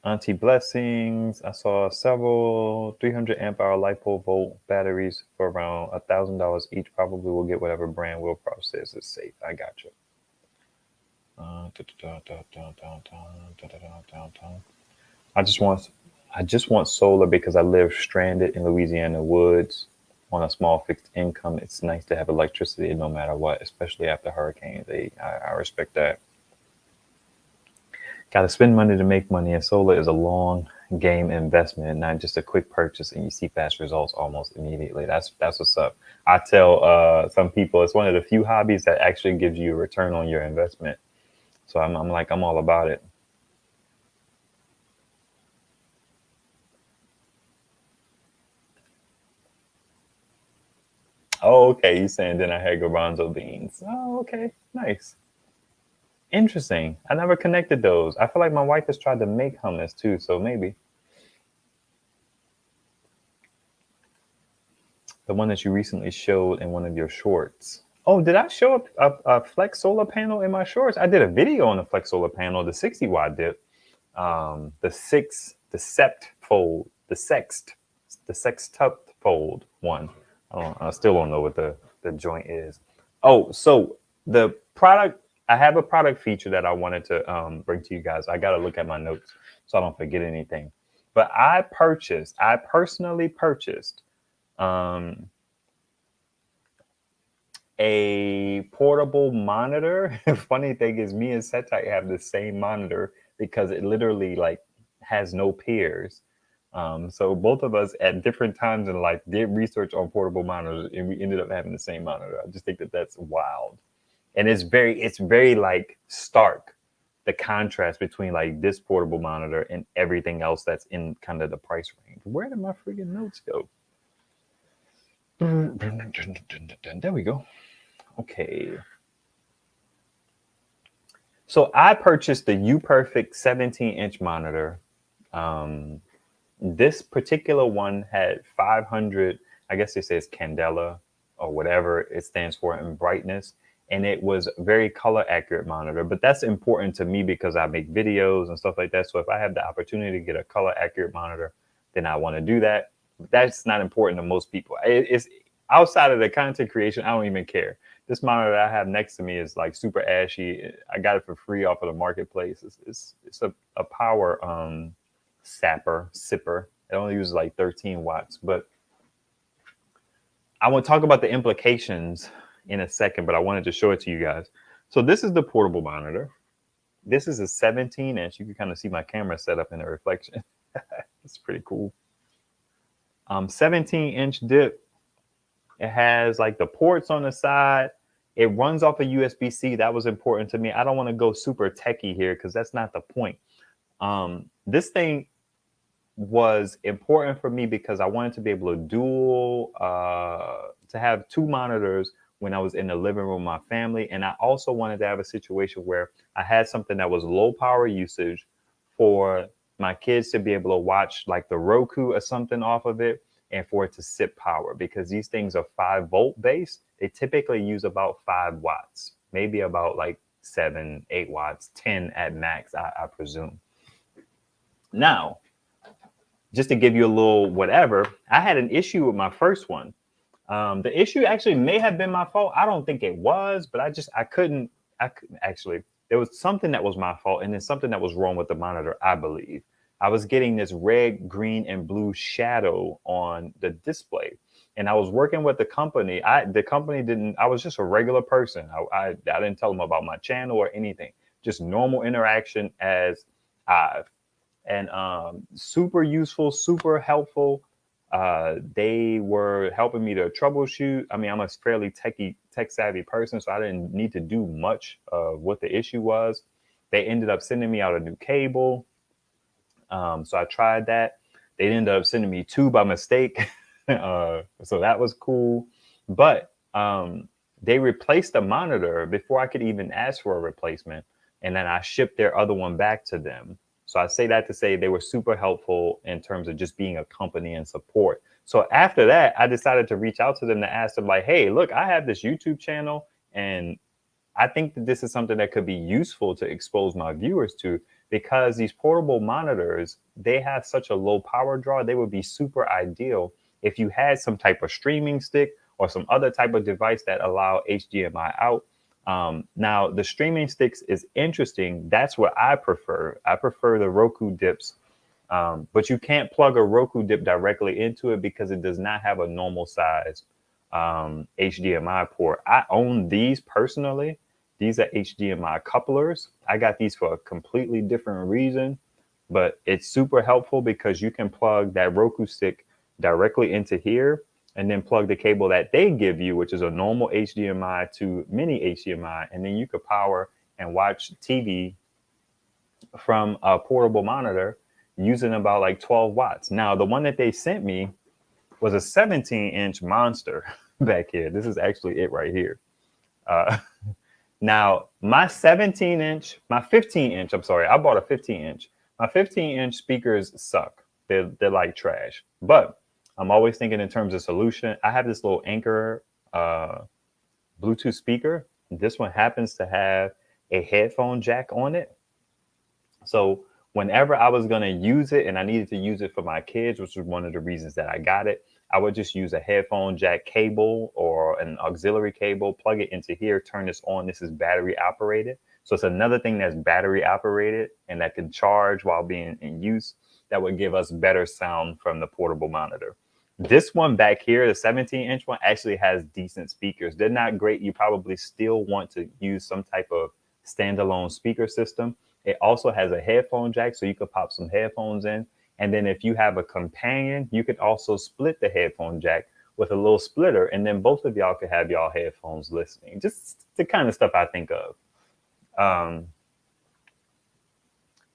Auntie Blessings. I saw several 300 amp hour LiPo volt batteries for around $1,000 each. Probably will get whatever brand will process is safe. I got you. I just want solar because I live stranded in Louisiana woods on a small fixed income. It's nice to have electricity no matter what, especially after hurricanes. I respect that. Got to spend money to make money, and solar is a long game investment, not just a quick purchase and you see fast results almost immediately. That's what's up. I tell some people it's one of the few hobbies that actually gives you a return on your investment. So I'm all about it. Oh, okay. You saying then I had garbanzo beans. Oh, okay. Nice. Interesting. I never connected those. I feel like my wife has tried to make hummus too, so maybe. The one that you recently showed in one of your shorts. Oh, did I show a Flex Solar panel in my shorts? I did a video on the Flex Solar panel, the 60 watt dip, the sextup fold one. I still don't know what the joint is. Oh, so the product, I have a product feature that I wanted to bring to you guys. I got to look at my notes so I don't forget anything. But I personally purchased a portable monitor. Funny thing is, me and Setai have the same monitor because it literally like has no peers. So both of us at different times in life did research on portable monitors, and we ended up having the same monitor. I just think that that's wild, and it's very like stark, the contrast between like this portable monitor and everything else that's in kind of the price range. Where did my freaking notes go? There we go. Okay. So I purchased the UPerfect 17-inch monitor. This particular one had 500, I guess it says candela or whatever it stands for in brightness. and it was a very color accurate monitor. But that's important to me because I make videos and stuff like that. So if I have the opportunity to get a color accurate monitor, then I want to do that. That's not important to most people. It's outside of the content creation. I don't even care. This monitor that I have next to me is like super ashy. I got it for free off of the marketplace. It's a power sipper. It only uses like 13 watts. But I want to talk about the implications in a second, but I wanted to show it to you guys. So this is the portable monitor. This is a 17-inch. You can kind of see my camera set up in the reflection. It's pretty cool. 17-inch dip. It has like the ports on the side. It runs off a USB-C. That was important to me. I don't want to go super techie here because that's not the point. This thing was important for me because I wanted to be able to to have two monitors when I was in the living room with my family. And I also wanted to have a situation where I had something that was low power usage for my kids to be able to watch like the Roku or something off of it, and for it to sip power, because these things are 5-volt based. They typically use about 5 watts, maybe about like 7, 8 watts, 10 at max, I presume. Now, just to give you a little whatever, I had an issue with my first one. The issue actually may have been my fault. I don't think it was, but I couldn't actually, there was something that was my fault, and then something that was wrong with the monitor, I believe. I was getting this red, green, and blue shadow on the display. And I was working with the company. I was just a regular person. I didn't tell them about my channel or anything. Just normal interaction as I've. And super useful, super helpful. They were helping me to troubleshoot. I mean, I'm a fairly tech savvy person, so I didn't need to do much of what the issue was. They ended up sending me out a new cable. So I tried that. They ended up sending me 2 by mistake. So that was cool. But they replaced the monitor before I could even ask for a replacement. And then I shipped their other one back to them. So I say that to say they were super helpful in terms of just being a company and support. So after that, I decided to reach out to them to ask them like, hey, look, I have this YouTube channel, and I think that this is something that could be useful to expose my viewers to, because these portable monitors, they have such a low power draw. They would be super ideal if you had some type of streaming stick or some other type of device that allow HDMI out. Now, the streaming sticks is interesting. That's what I prefer. I prefer the Roku dips, but you can't plug a Roku dip directly into it because it does not have a normal size HDMI port. I own these personally. These are HDMI couplers. I got these for a completely different reason, but it's super helpful because you can plug that Roku stick directly into here and then plug the cable that they give you, which is a normal HDMI to mini HDMI. And then you could power and watch TV from a portable monitor using about like 12 watts. Now, the one that they sent me was a 17-inch monster back here. This is actually it right here. Now, my 15-inch, I'm sorry, I bought a 15-inch. My 15-inch speakers suck. They're like trash. But I'm always thinking in terms of solution. I have this little Anker Bluetooth speaker. This one happens to have a headphone jack on it. So whenever I was going to use it and I needed to use it for my kids, which was one of the reasons that I got it, I would just use a headphone jack cable or an auxiliary cable, plug it into here, turn this on. This is battery operated. So it's another thing that's battery operated and that can charge while being in use. That would give us better sound from the portable monitor. This one back here, the 17-inch one, actually has decent speakers. They're not great. You probably still want to use some type of standalone speaker system. It also has a headphone jack, so you could pop some headphones in. And then if you have a companion, you could also split the headphone jack with a little splitter, and then both of y'all could have y'all headphones listening. Just the kind of stuff I think of.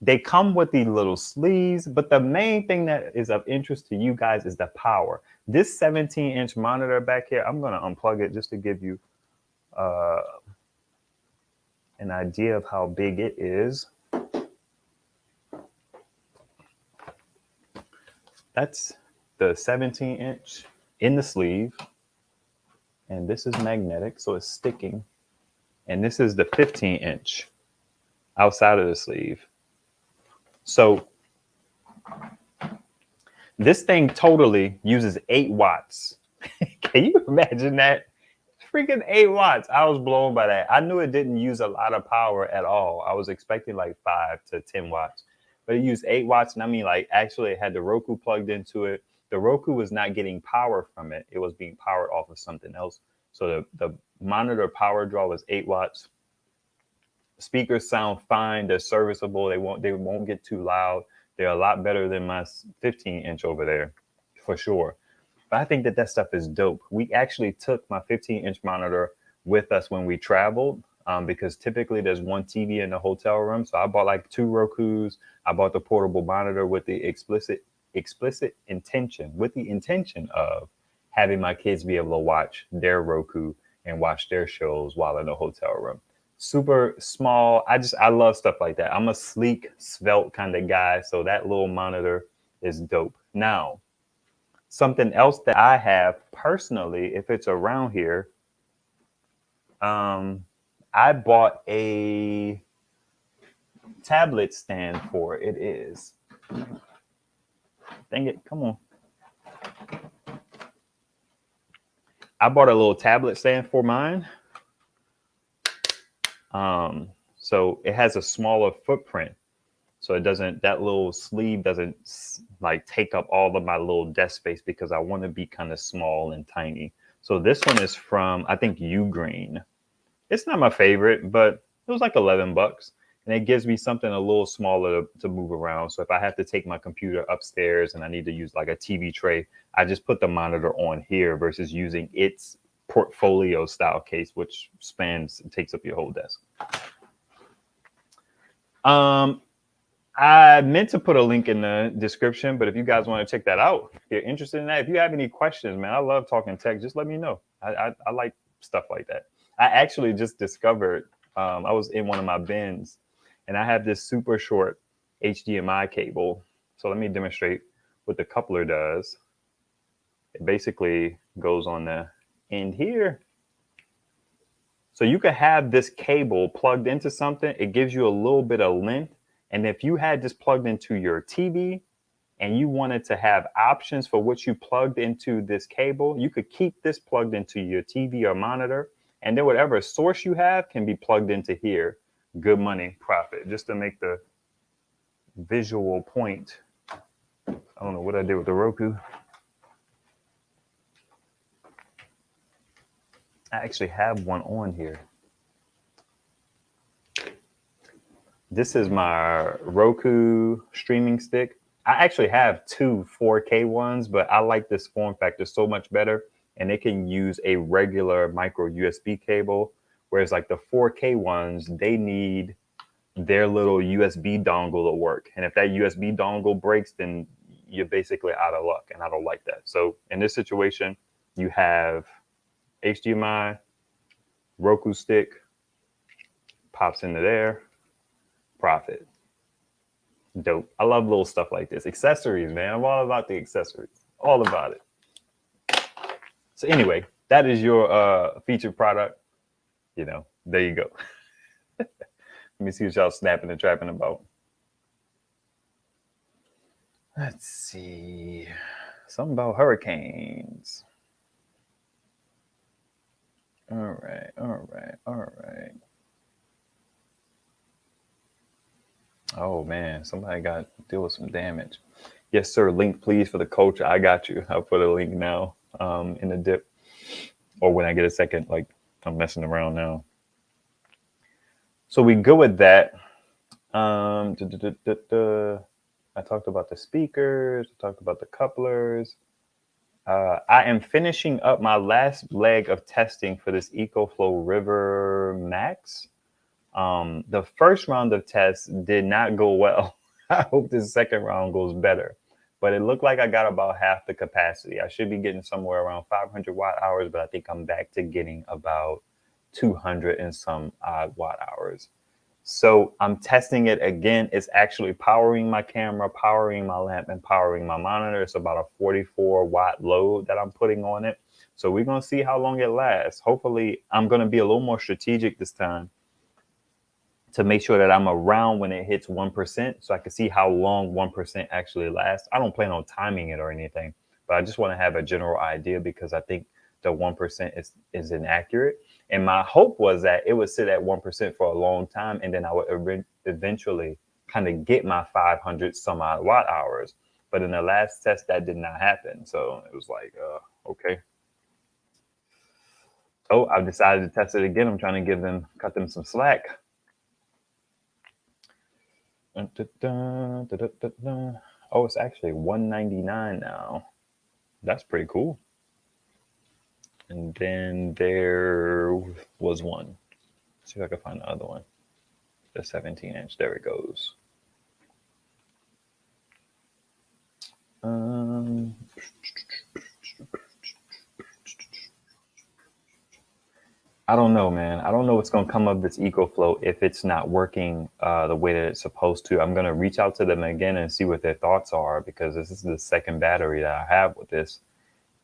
They come with these little sleeves, but the main thing that is of interest to you guys is the power. This 17-inch monitor back here, I'm going to unplug it just to give you an idea of how big it is. That's the 17-inch in the sleeve. And this is magnetic, so it's sticking. And this is the 15-inch outside of the sleeve. So this thing totally uses 8 watts. Can you imagine that? Freaking 8 watts. I was blown by that. I knew it didn't use a lot of power at all. I was expecting like 5 to 10 watts, but it used 8 watts. And I mean, like, actually it had the Roku plugged into it. The Roku was not getting power from it. It was being powered off of something else. So the monitor power draw was 8 watts. Speakers sound fine. They're serviceable. They won't get too loud. They're a lot better than my 15-inch over there, for sure. But I think that stuff is dope. We actually took my 15-inch monitor with us when we traveled, because typically there's one TV in the hotel room. So I bought like 2 Rokus. I bought the portable monitor with the explicit intention of having my kids be able to watch their Roku and watch their shows while in the hotel room. Super small. I love stuff like that. I'm a sleek, svelte kind of guy. So that little monitor is dope. Now, something else that I have personally, if it's around here, I bought a tablet stand for it. It is. Dang it, come on. I bought a little tablet stand for mine. So it has a smaller footprint. So it doesn't, that little sleeve doesn't like take up all of my little desk space because I want to be kind of small and tiny. So this one is from, I think, Ugreen. It's not my favorite, but it was like $11. And it gives me something a little smaller to move around. So if I have to take my computer upstairs and I need to use like a TV tray, I just put the monitor on here versus using its portfolio style case, which takes up your whole desk. I meant to put a link in the description, but if you guys want to check that out, if you're interested in that, if you have any questions, man, I love talking tech. Just let me know. I like stuff like that. I actually just discovered, I was in one of my bins and I have this super short HDMI cable. So let me demonstrate what the coupler does. It basically goes on the end here. So you could have this cable plugged into something. It gives you a little bit of length. And if you had this plugged into your TV and you wanted to have options for what you plugged into this cable, you could keep this plugged into your TV or monitor. And then whatever source you have can be plugged into here. Good money, profit. Just to make the visual point. I don't know what I did with the Roku. I actually have one on here. This is my Roku streaming stick. I actually have 2 4K ones, but I like this form factor so much better. And it can use a regular micro USB cable, whereas like the 4K ones, they need their little USB dongle to work. And if that USB dongle breaks, then you're basically out of luck. And I don't like that. So in this situation, you have HDMI, Roku stick, pops into there, profit. Dope. I love little stuff like this. Accessories, man. I'm all about the accessories. All about it. So anyway, that is your featured product. You know, there you go. Let me see what y'all snapping and trapping about. Let's see. Something about hurricanes. All right. Oh man, somebody got to deal with some damage. Yes, sir. Link, please, for the coach. I got you. I'll put a link now in the dip, or when I get a second. Like I'm messing around now. So we go with that. I talked about the speakers. I talked about the couplers. I am finishing up my last leg of testing for this EcoFlow River Max. The first round of tests did not go well. I hope the second round goes better. But it looked like I got about half the capacity. I should be getting somewhere around 500 watt hours, but I think I'm back to getting about 200 and some odd watt hours. So I'm testing it again. It's actually powering my camera, powering my lamp, and powering my monitor. It's about a 44 watt load that I'm putting on it. So we're going to see how long it lasts. Hopefully, I'm going to be a little more strategic this time to make sure that I'm around when it hits 1%, so I can see how long 1% actually lasts. I don't plan on timing it or anything, but I just want to have a general idea because I think the 1% is inaccurate. And my hope was that it would sit at 1% for a long time, and then I would eventually kind of get my 500 some odd watt hours. But in the last test, that did not happen. So it was like, okay. So I've decided to test it again. I'm trying to cut them some slack. Oh, it's actually $199 now. That's pretty cool. And then there was one. Let's see if I can find the other one. The 17-inch. There it goes. I don't know, man. I don't know what's going to come of this EcoFlow if it's not working the way that it's supposed to. I'm going to reach out to them again and see what their thoughts are, because this is the second battery that I have with this.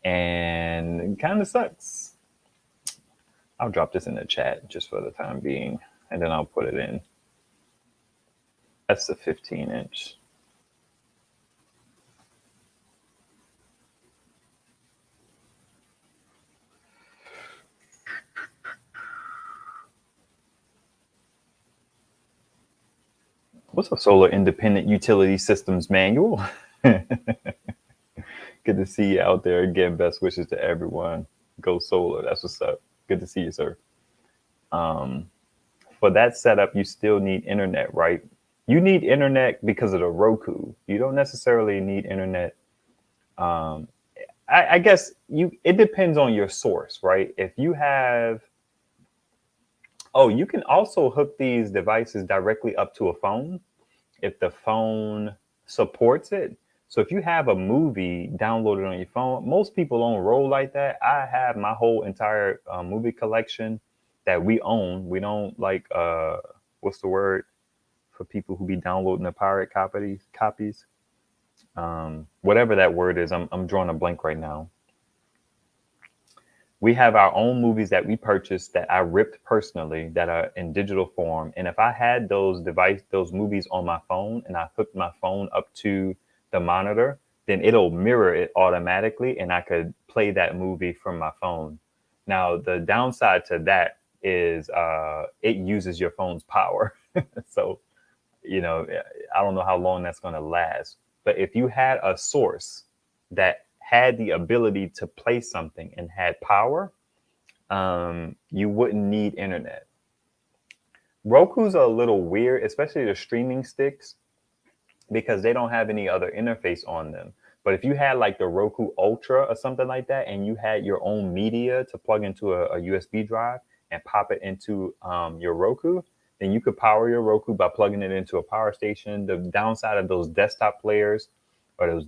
And it kind of sucks. I'll drop this in the chat just for the time being, and then I'll put it in. That's the 15-inch. What's a solar independent utility systems manual? Good to see you out there again. Best wishes to everyone. Go solar. That's what's up. Good to see you, sir. For that setup, you still need internet, right? You need internet because of the Roku. You don't necessarily need internet. I guess it depends on your source, right? If you have, you can also hook these devices directly up to a phone if the phone supports it. So if you have a movie downloaded on your phone, most people don't roll like that. I have my whole entire movie collection that we own. We don't like, what's the word for people who be downloading the pirate copies? Whatever that word is, I'm drawing a blank right now. We have our own movies that we purchased that I ripped personally that are in digital form. And if I had those movies on my phone and I hooked my phone up to the monitor, then it'll mirror it automatically and I could play that movie from my phone. Now, the downside to that is it uses your phone's power. So, I don't know how long that's going to last. But if you had a source that had the ability to play something and had power, you wouldn't need internet. Roku's are a little weird, especially the streaming sticks, because they don't have any other interface on them. But if you had like the Roku Ultra or something like that, and you had your own media to plug into a USB drive and pop it into your Roku, then you could power your Roku by plugging it into a power station. The downside of those desktop players or those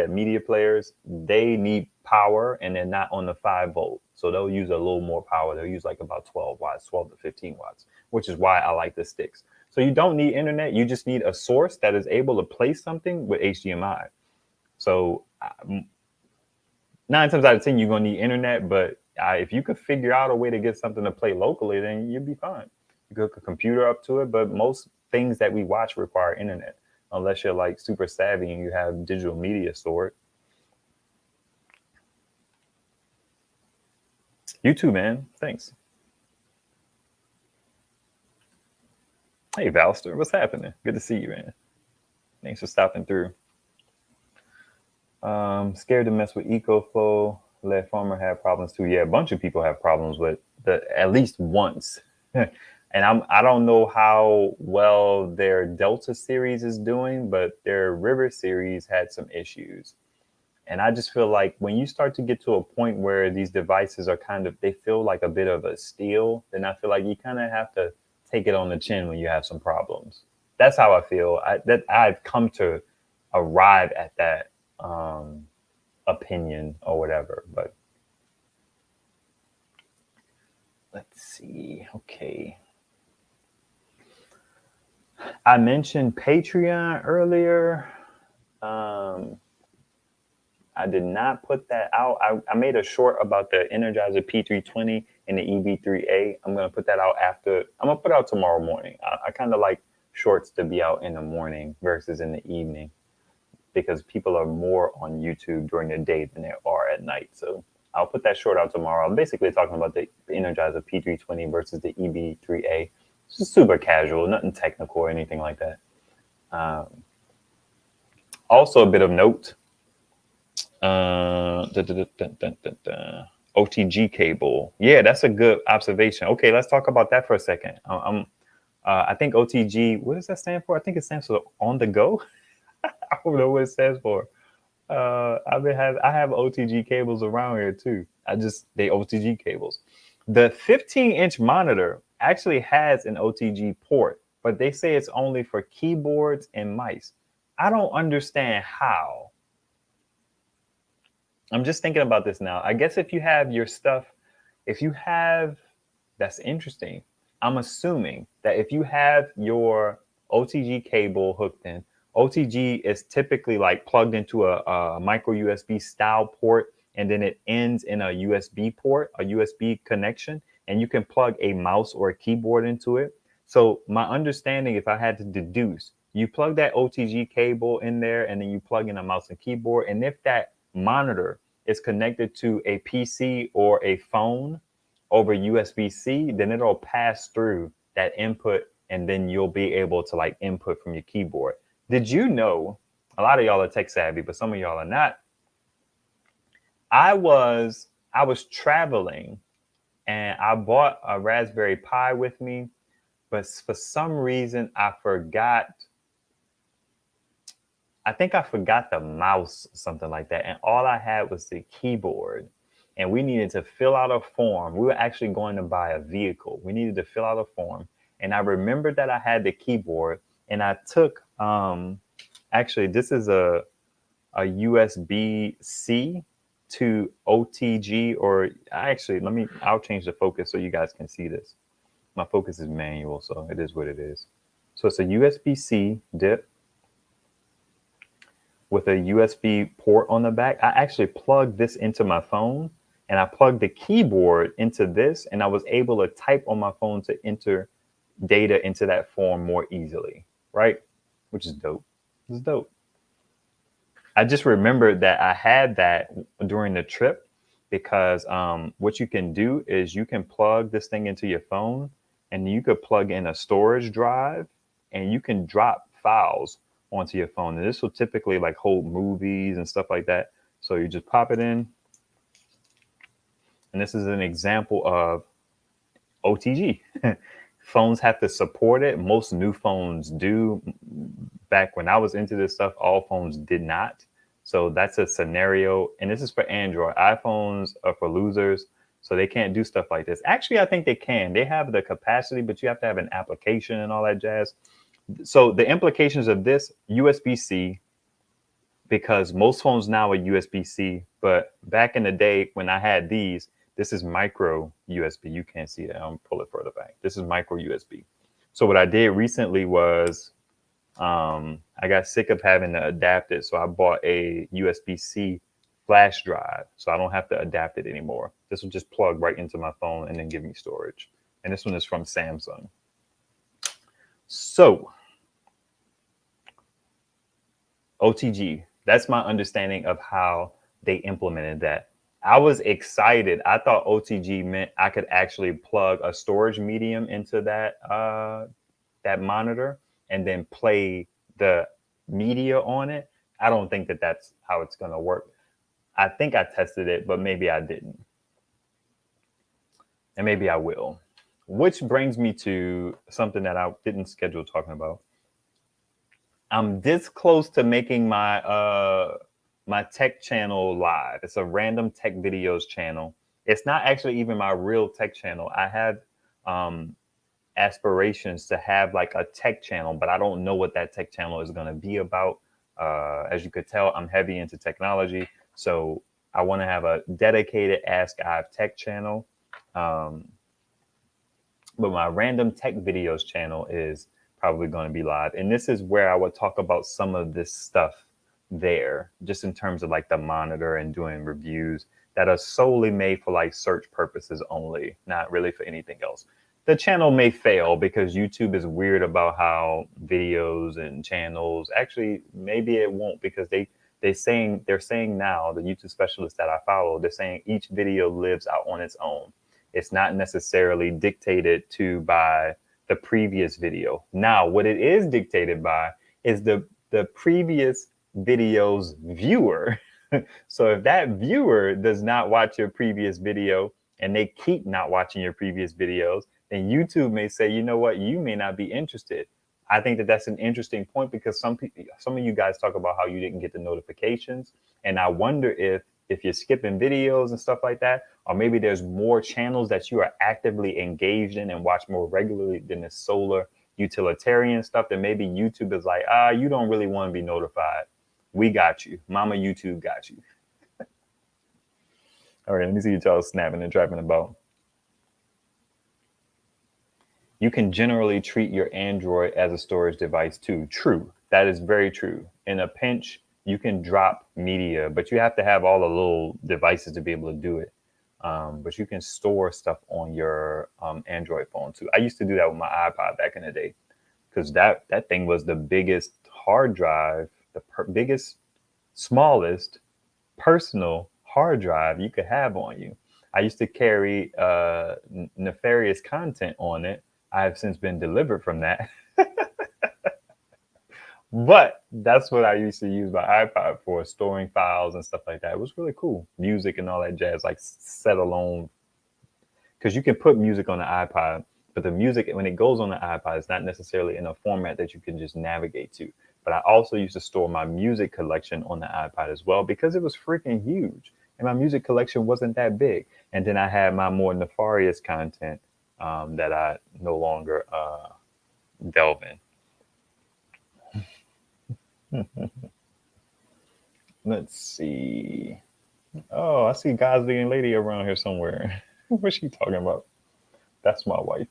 media players, they need power and they're not on the 5-volt. So they'll use a little more power. They'll use like about 12 watts, 12 to 15 watts, which is why I like the sticks. So you don't need internet. You just need a source that is able to play something with HDMI. So 9 times out of 10, you're going to need internet. But if you could figure out a way to get something to play locally, then you'd be fine. You could hook a computer up to it. But most things that we watch require internet, unless you're like super savvy and you have digital media stored. You too, man. Thanks. Hey, Valster, what's happening? Good to see you, man. Thanks for stopping through. Scared to mess with EcoFlow. Let Farmer have problems too. Yeah, a bunch of people have problems with at least once. And I don't know how well their Delta series is doing, but their River series had some issues. And I just feel like when you start to get to a point where these devices are they feel like a bit of a steal, then I feel like you kind of have to take it on the chin when you have some problems. That's how I feel. I've come to arrive at that opinion or whatever. But let's see. Okay. I mentioned Patreon earlier. I did not put that out. I made a short about the Energizer P320 and the EB3A. I'm going to put that out after. I'm going to put it out tomorrow morning. I kind of like shorts to be out in the morning versus in the evening because people are more on YouTube during the day than they are at night. So I'll put that short out tomorrow. I'm basically talking about the Energizer P320 versus the EB3A. It's just super casual, nothing technical or anything like that. Also, a bit of note. OTG cable. Yeah, that's a good observation. Okay, let's talk about that for a second. I think OTG, what does that stand for? I think it stands for on the go. I don't know what it stands for. I have OTG cables around here too. They OTG cables. The 15-inch monitor actually has an OTG port, but they say it's only for keyboards and mice. I don't understand how. I'm just thinking about this now. I guess if you have your stuff, that's interesting. I'm assuming that if you have your OTG cable hooked in, OTG is typically like plugged into a micro USB style port, and then it ends in a USB port, a USB connection, and you can plug a mouse or a keyboard into it. So my understanding, if I had to deduce, you plug that OTG cable in there, and then you plug in a mouse and keyboard, and if that monitor is connected to a PC or a phone over USB-C, then it'll pass through that input, and then you'll be able to like input from your keyboard. Did you know, a lot of y'all are tech savvy, but some of y'all are not. I was traveling and I bought a Raspberry Pi with me, but for some reason I think I forgot the mouse, something like that. And all I had was the keyboard. And we needed to fill out a form. We were actually going to buy a vehicle. We needed to fill out a form. And I remembered that I had the keyboard. And I took, actually, this is a USB-C to OTG, or actually, I'll change the focus so you guys can see this. My focus is manual, so it is what it is. So it's a USB-C dip with a USB port on the back. I actually plugged this into my phone, and I plugged the keyboard into this, and I was able to type on my phone to enter data into that form more easily, right? Which is dope. It's dope. I just remembered that I had that during the trip because what you can do is you can plug this thing into your phone, and you could plug in a storage drive, and you can drop files onto your phone. And this will typically like hold movies and stuff like that. So you just pop it in. And this is an example of OTG. Phones have to support it. Most new phones do. Back when I was into this stuff, all phones did not. So that's a scenario. And this is for Android. iPhones are for losers. So they can't do stuff like this. Actually, I think they can. They have the capacity, but you have to have an application and all that jazz. So the implications of this, USB-C, because most phones now are USB-C, but back in the day when I had these, this is micro USB. You can't see that. I'll pull it further back. This is micro USB. So what I did recently was I got sick of having to adapt it. So I bought a USB-C flash drive. So I don't have to adapt it anymore. This will just plug right into my phone and then give me storage. And this one is from Samsung. So OTG, that's my understanding of how they implemented that. I was excited. I thought OTG meant I could actually plug a storage medium into that that monitor and then play the media on it. I don't think that that's how it's going to work. I think I tested it, but maybe I didn't. And maybe I will. Which brings me to something that I didn't schedule talking about. I'm this close to making my my tech channel live. It's a random tech videos channel. It's not actually even my real tech channel. I have aspirations to have like a tech channel, but I don't know what that tech channel is going to be about. As you could tell, I'm heavy into technology. So I want to have a dedicated Ask Ive tech channel. But my random tech videos channel is probably going to be live. And this is where I would talk about some of this stuff there, just in terms of like the monitor and doing reviews that are solely made for like search purposes only, not really for anything else. The channel may fail because YouTube is weird about how videos and channels, actually maybe it won't, because they're saying now, the YouTube specialists that I follow, they're saying each video lives out on its own. It's not necessarily dictated to by the previous video. Now, what it is dictated by is the previous video's viewer. So if that viewer does not watch your previous video and they keep not watching your previous videos, then YouTube may say, you know what, you may not be interested. I think that that's an interesting point, because some of you guys talk about how you didn't get the notifications. And I wonder if you're skipping videos and stuff like that, or maybe there's more channels that you are actively engaged in and watch more regularly than the solar utilitarian stuff, then maybe YouTube is like, you don't really want to be notified. We got you. Mama YouTube got you. All right, let me see what y'all snapping and trapping about. You can generally treat your Android as a storage device too. True. That is very true. In a pinch, you can drop media, but you have to have all the little devices to be able to do it. But you can store stuff on your Android phone too. I used to do that with my iPod back in the day, because that thing was the biggest hard drive, the biggest, smallest personal hard drive you could have on you. I used to carry nefarious content on it. I have since been delivered from that. But that's what I used to use my iPod for, storing files and stuff like that. It was really cool. Music and all that jazz, like set alone. Because you can put music on the iPod, but the music, when it goes on the iPod, is not necessarily in a format that you can just navigate to. But I also used to store my music collection on the iPod as well, because it was freaking huge. And my music collection wasn't that big. And then I had my more nefarious content that I no longer delve in. Let's see. Oh, I see Gosling lady around here somewhere. What's she talking about? That's my wife.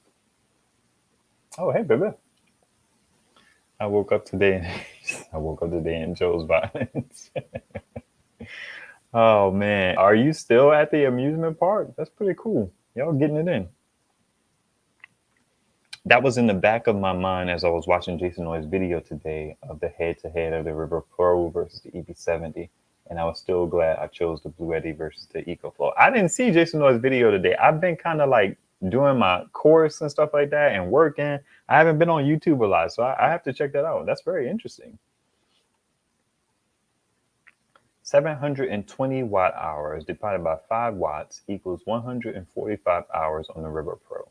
Oh, hey, baby. I woke up today in Joe's violence. Oh, man. Are you still at the amusement park? That's pretty cool. Y'all getting it in. That was in the back of my mind as I was watching Jason Noy's video today of the head-to-head of the River Pro versus the EB70. And I was still glad I chose the Bluetti versus the EcoFlow. I didn't see Jason Noy's video today. I've been kind of like doing my course and stuff like that and working. I haven't been on YouTube a lot, so I have to check that out. That's very interesting. 720 watt hours divided by 5 watts equals 145 hours on the River Pro.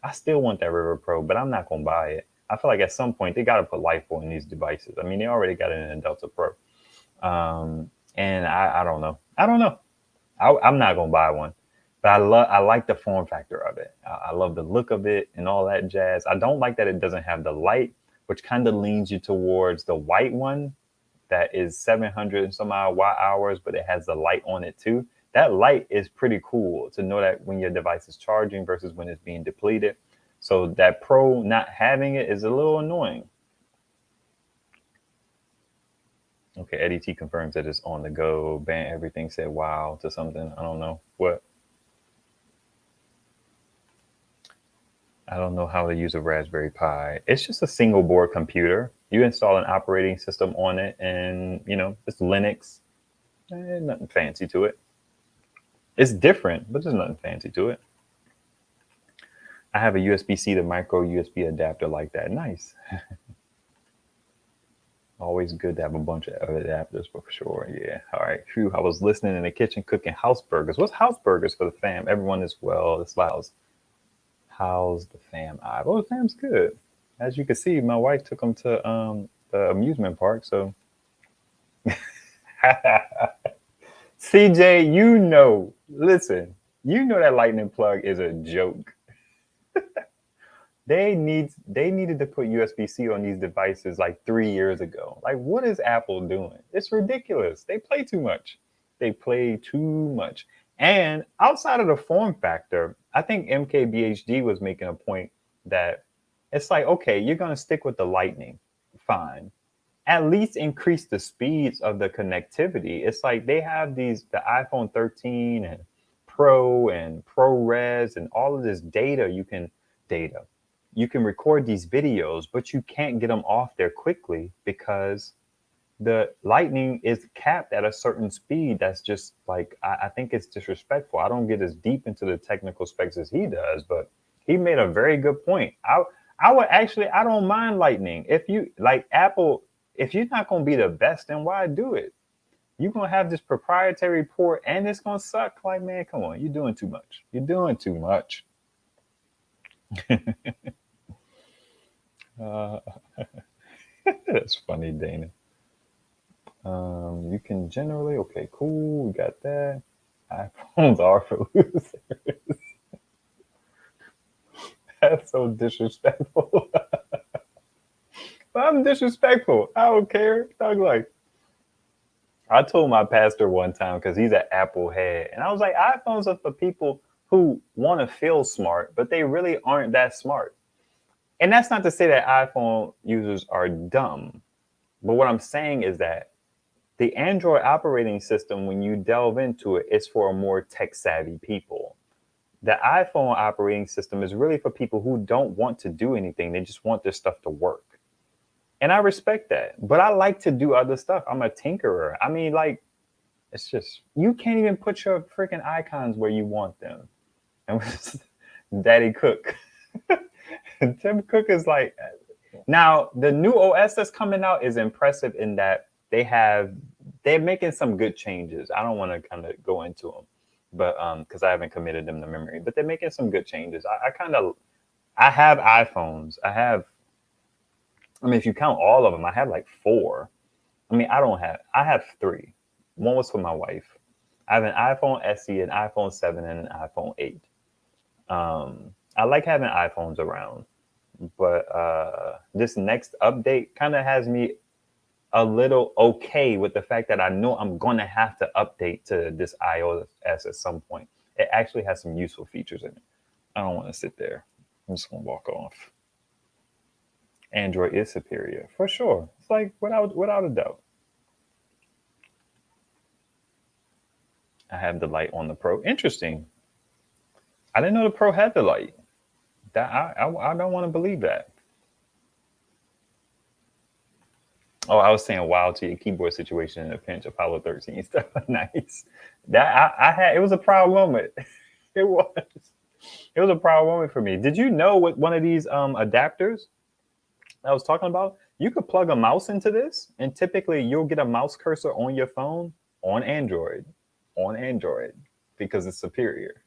I still want that River Pro, but I'm not going to buy it. I feel like at some point they got to put LiPo in these devices. I mean, they already got it in a Delta Pro. And I don't know. I'm not going to buy one, but I like the form factor of it. I love the look of it and all that jazz. I don't like that it doesn't have the light, which kind of leans you towards the white one that is 700 and some odd watt hours, but it has the light on it too. That light is pretty cool to know that when your device is charging versus when it's being depleted. So that Pro not having it is a little annoying. Okay, Eddie T confirms that it's on the go. Ban everything said wow to something. I don't know what. I don't know how to use a Raspberry Pi. It's just a single board computer. You install an operating system on it and, you know, it's Linux. Nothing fancy to it. It's different, but there's nothing fancy to it. I have a USB-C to micro USB adapter like that. Nice. Always good to have a bunch of other adapters for sure. Yeah. All right. Phew. I was listening in the kitchen cooking house burgers. What's house burgers for the fam? Everyone is well. It's like, how's the fam? Oh, the fam's good. As you can see, my wife took them to the amusement park. So, CJ, you know, listen, you know that lightning plug is a joke. They needed to put USB-C on these devices like 3 years ago. Like, what is Apple doing? It's ridiculous. They play too much. And outside of the form factor, I think MKBHD was making a point that it's like, okay, you're going to stick with the lightning. Fine. at least increase the speeds of the connectivity. It's like they have the iPhone 13 and Pro and ProRes and all of this data. You can record these videos, but you can't get them off there quickly because the lightning is capped at a certain speed. That's just like, I think it's disrespectful. I don't get as deep into the technical specs as he does, but he made a very good point. I would actually, I don't mind lightning. If you like Apple, if you're not going to be the best, then why do it? You're going to have this proprietary port and it's going to suck. Like, man, come on. You're doing too much. You're doing too much. That's funny, Dana. You can generally, okay, cool. We got that. iPhones are for losers. That's so disrespectful. But I'm disrespectful. I don't care. I'm like, I told my pastor one time, because he's an Apple head, and I was like, iPhones are for people who want to feel smart, but they really aren't that smart. And that's not to say that iPhone users are dumb. But what I'm saying is that the Android operating system, when you delve into it, is for more tech-savvy people. The iPhone operating system is really for people who don't want to do anything. They just want their stuff to work. And I respect that. But I like to do other stuff. I'm a tinkerer. I mean, like, it's just, you can't even put your freaking icons where you want them. And Daddy Cook. Tim Cook is like, now the new OS that's coming out is impressive in that they're making some good changes. I don't want to kind of go into them, but because I haven't committed them to memory, but they're making some good changes. I have iPhones. I mean, if you count all of them, I have like 4. I mean, I have 3. One was for my wife. I have an iPhone SE, an iPhone 7, and an iPhone 8. I like having iPhones around, but this next update kind of has me a little okay with the fact that I know I'm going to have to update to this iOS at some point. It actually has some useful features in it. I don't want to sit there. I'm just going to walk off. Android is superior, for sure. It's like without a doubt. I have the light on the Pro. Interesting. I didn't know the Pro had the light. That I don't want to believe that. Oh, I was saying wow to your keyboard situation in a pinch. Apollo 13 stuff. Nice. That I had. It was a proud moment. It was. It was a proud moment for me. Did you know what one of these adapters I was talking about? You could plug a mouse into this, and typically you'll get a mouse cursor on your phone on Android, because it's superior.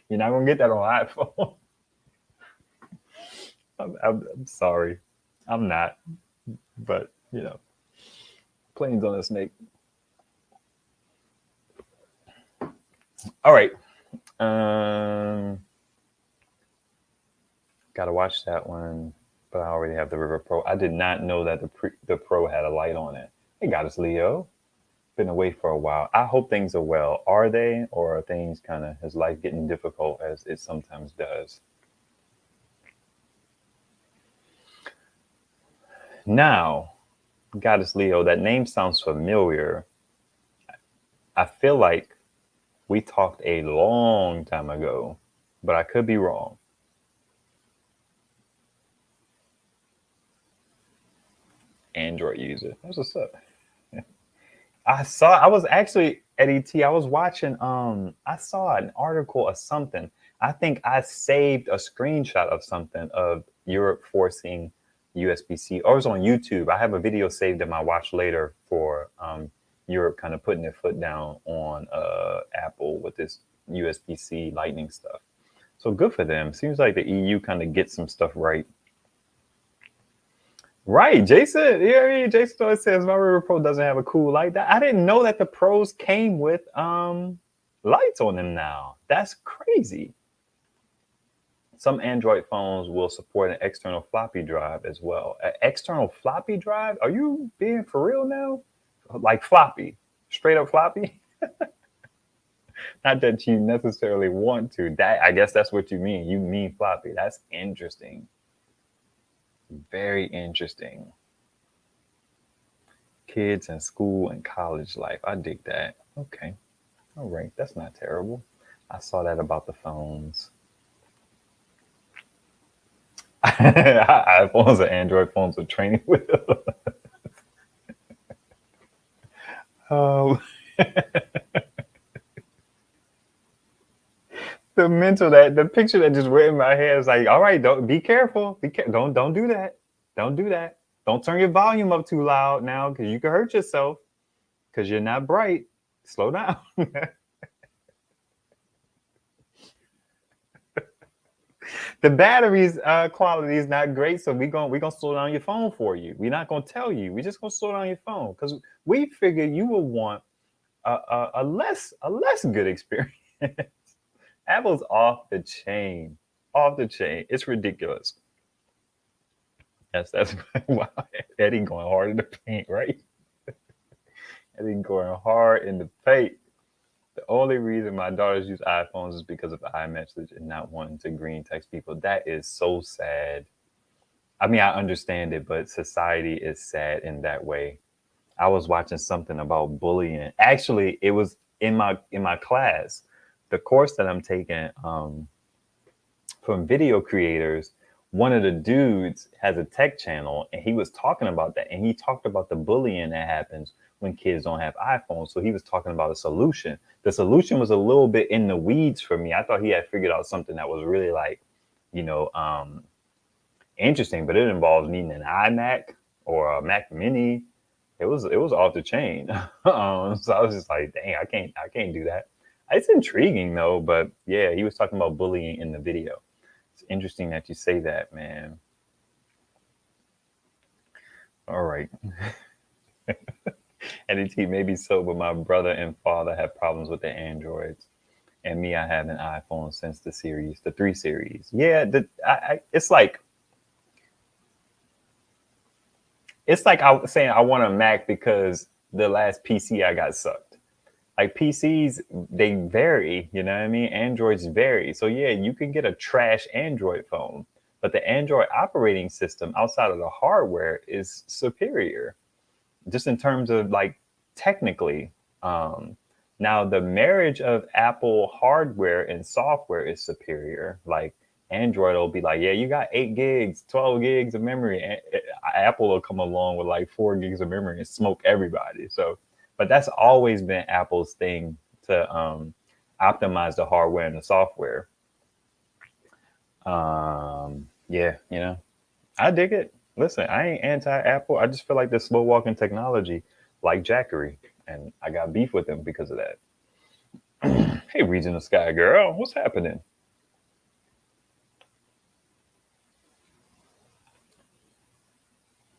You're not gonna get that on iPhone. I'm sorry, I'm not. But planes on a snake. All right. Gotta watch that one, but I already have the River Pro. I did not know that the Pro had a light on it. Hey, Goddess Leo. Been away for a while. I hope things are well. Are they, or are things kind of, is life getting difficult as it sometimes does? Now, Goddess Leo, that name sounds familiar. I feel like we talked a long time ago, but I could be wrong. Android user. That's what's up. I was actually at ET. I was watching, I saw an article or something. I think I saved a screenshot of something of Europe forcing USB-C. Or it was on YouTube. I have a video saved in my watch later for Europe kind of putting their foot down on Apple with this USB-C lightning stuff. So good for them. Seems like the EU kind of gets some stuff right. Right, Jason. Yeah, Jason always says my River Pro doesn't have a cool light. I didn't know that the Pros came with lights on them now. That's crazy. Some Android phones will support an external floppy drive as well. An external floppy drive? Are you being for real now? Like floppy, straight up floppy? Not that you necessarily want to. I guess that's what you mean. You mean floppy. That's interesting. Very interesting. kids in school and college life. I dig that. Okay. All right. That's not terrible. I saw that about the phones. iPhones and Android phones with training wheels. um, the picture that just went in my head is like, all right, don't be careful. Don't do that. Don't do that. Don't turn your volume up too loud now because you can hurt yourself because you're not bright. Slow down. The battery's quality is not great, so we're gonna slow down your phone for you. We're not gonna tell you. We're just gonna slow down your phone because we figure you will want a less good experience. Apple's off the chain, off the chain. It's ridiculous. That's why Eddie going hard in the paint, right? Eddie going hard in the paint. The only reason my daughters use iPhones is because of iMessage and not wanting to green text people. That is so sad. I mean, I understand it, but society is sad in that way. I was watching something about bullying. Actually, it was in my class, the course that I'm taking from video creators. One of the dudes has a tech channel, and he was talking about that, and he talked about the bullying that happens when kids don't have iPhones. So he was talking about a solution. The solution was a little bit in the weeds for me. I thought he had figured out something that was really like, interesting, but it involves needing an iMac or a Mac Mini. It was off the chain. So I was just like, dang, I can't do that. It's intriguing though, but yeah, he was talking about bullying in the video. It's interesting that you say that, man. All right. NDT, maybe so, but my brother and father have problems with the Androids. And me, I have an iPhone since the 3 series. Yeah, it's like I was saying I want a Mac because the last PC I got sucked. Like PCs, they vary, you know what I mean? Androids vary. So yeah, you can get a trash Android phone, but the Android operating system outside of the hardware is superior, just in terms of like technically. Now the marriage of Apple hardware and software is superior. Like Android will be like, yeah, you got 8 gigs, 12 gigs of memory. And Apple will come along with like 4 gigs of memory and smoke everybody. So, but that's always been Apple's thing to optimize the hardware and the software. Yeah, I dig it. Listen, I ain't anti-Apple. I just feel like they're slow walking technology, like Jackery, and I got beef with them because of that. Hey, Regional Sky Girl, what's happening?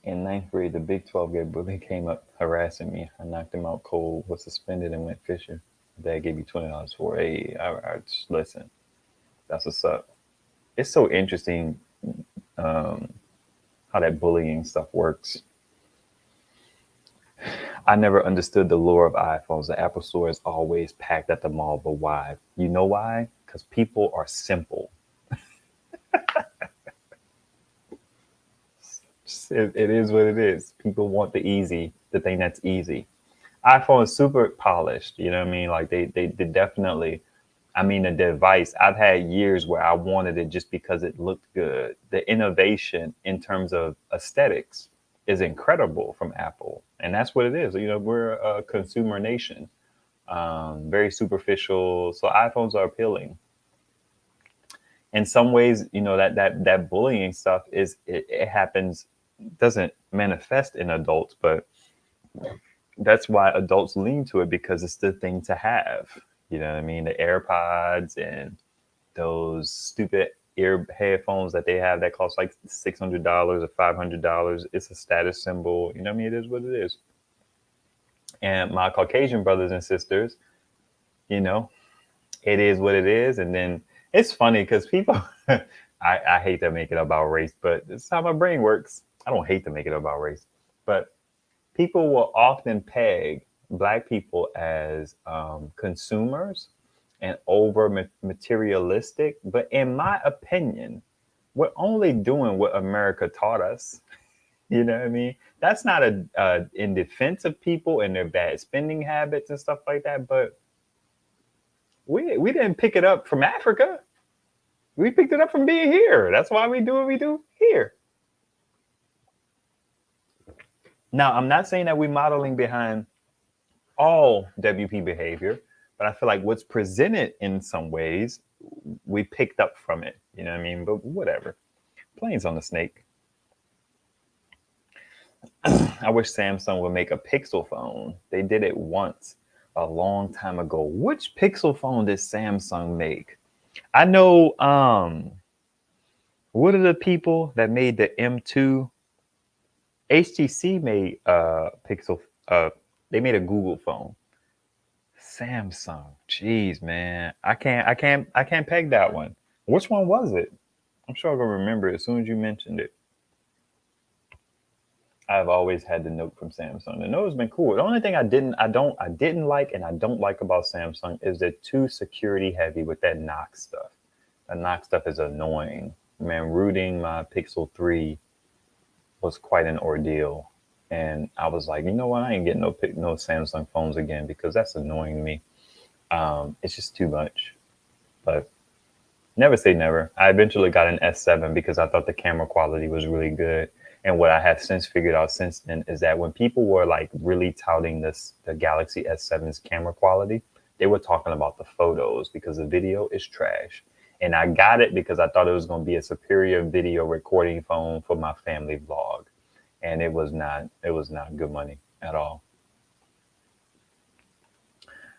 In ninth grade, the Big 12 gay bully came up harassing me. I knocked him out cold, was suspended, and went fishing. Dad gave me $20 for it. I just listen. That's what's up. It's so interesting how that bullying stuff works. I never understood the lure of iPhones. The Apple Store is always packed at the mall, but why? You know why? Because people are simple. It is what it is. People want the thing that's easy. iPhone is super polished. You know what I mean? Like they definitely. I mean, the device. I've had years where I wanted it just because it looked good. The innovation in terms of aesthetics is incredible from Apple, and that's what it is. We're a consumer nation, very superficial. So iPhones are appealing. In some ways, that bullying stuff it happens, doesn't manifest in adults, but that's why adults lean to it because it's the thing to have. You know what I mean? The AirPods and those stupid ear headphones that they have that cost like $600 or $500. It's a status symbol. You know what I mean? It is what it is. And my Caucasian brothers and sisters, it is what it is. And then it's funny because people, I hate to make it about race, but it's how my brain works. I don't hate to make it about race, but people will often peg Black people as consumers and over materialistic. But in my opinion, we're only doing what America taught us. You know what I mean? That's not in defense of people and their bad spending habits and stuff like that, but we didn't pick it up from Africa. We picked it up from being here. That's why we do what we do here. Now, I'm not saying that we're modeling behind all WP behavior, but I feel like what's presented in some ways, we picked up from it. You know what I mean? But whatever. Planes on the snake. I wish Samsung would make a Pixel phone. They did it once a long time ago. Which Pixel phone did Samsung make? I know what are the people that made the M2? HTC made Pixel they made a Google phone. Samsung. Jeez, man. I can't peg that one. Which one was it? I'm sure I'm gonna remember it as soon as you mentioned it. I've always had the Note from Samsung. The Note has been cool. The only thing I didn't like and I don't like about Samsung is they're too security heavy with that knock stuff. That knock stuff is annoying. Man, rooting my Pixel 3 was quite an ordeal. And I was like, you know what? I ain't getting no Samsung phones again because that's annoying me. It's just too much. But never say never. I eventually got an S7 because I thought the camera quality was really good. And what I have since figured out since then is that when people were like really touting the Galaxy S7's camera quality, they were talking about the photos because the video is trash. And I got it because I thought it was going to be a superior video recording phone for my family vlog. And it was not good money at all.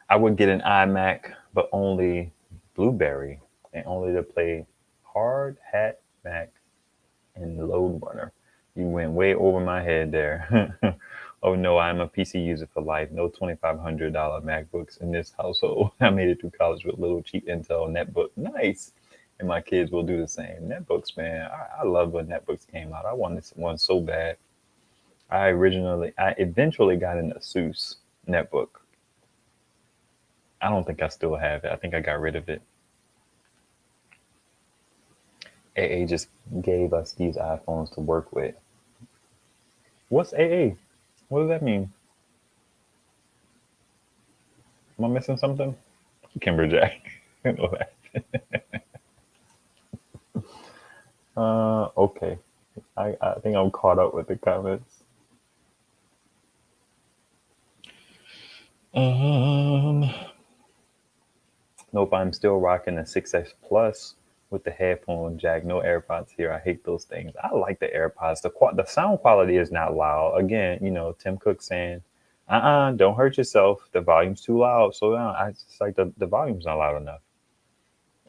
I would get an iMac, but only Blueberry and only to play Hard Hat Mac and Load Runner. You went way over my head there. Oh no, I'm a PC user for life. No $2,500 MacBooks in this household. I made it through college with little cheap Intel netbook. Nice. And my kids will do the same. Netbooks, man. I love when netbooks came out. I wanted one so bad. I eventually got an Asus netbook. I don't think I still have it. I think I got rid of it. AA just gave us these iPhones to work with. What's AA? What does that mean? Am I missing something? Kimberjack. I know that. Okay. I think I'm caught up with the comments. Nope, I'm still rocking the 6S Plus with the headphone jack. No AirPods here. I hate those things. I like the AirPods. The sound quality is not loud. Again, you know, Tim Cook saying, don't hurt yourself. The volume's too loud. Slow down. I just like the volume's not loud enough.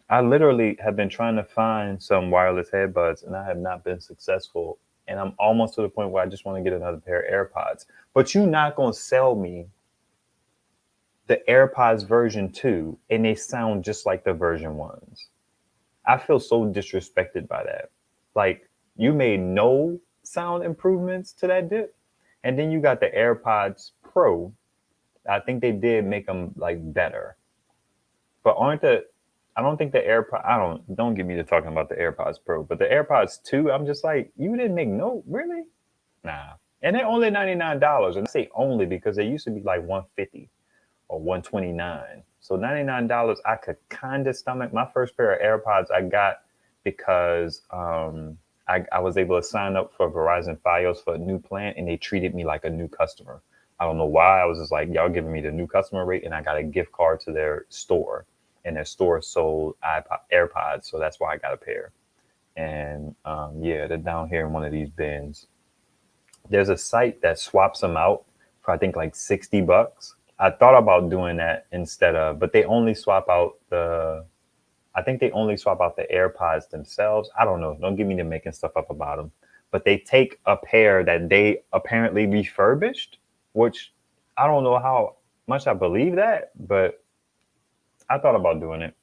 I literally have been trying to find some wireless headbuds and I have not been successful. And I'm almost to the point where I just want to get another pair of AirPods. But you're not going to sell me the AirPods version 2 and they sound just like the version 1s. I feel so disrespected by that. Like, you made no sound improvements to that dip. And then you got the AirPods Pro. I think they did make them like better. But I don't think the AirPods, don't get me to talking about the AirPods Pro, but the AirPods 2, I'm just like, you didn't make no, really? Nah. And they're only $99. And I say only because they used to be like $150 or $129. So $99 I could kind of stomach. My first pair of AirPods I got because I was able to sign up for Verizon Fios for a new plan and they treated me like a new customer. I don't know why. I was just like, y'all giving me the new customer rate and I got a gift card to their store. And their store sold AirPods, so that's why I got a pair. And yeah, they're down here in one of these bins. There's a site that swaps them out for I think like $60. I thought about doing that instead of, but they only swap out I think they only swap out the AirPods themselves. I don't know. Don't get me to making stuff up about them. But they take a pair that they apparently refurbished, which I don't know how much I believe that, but I thought about doing it.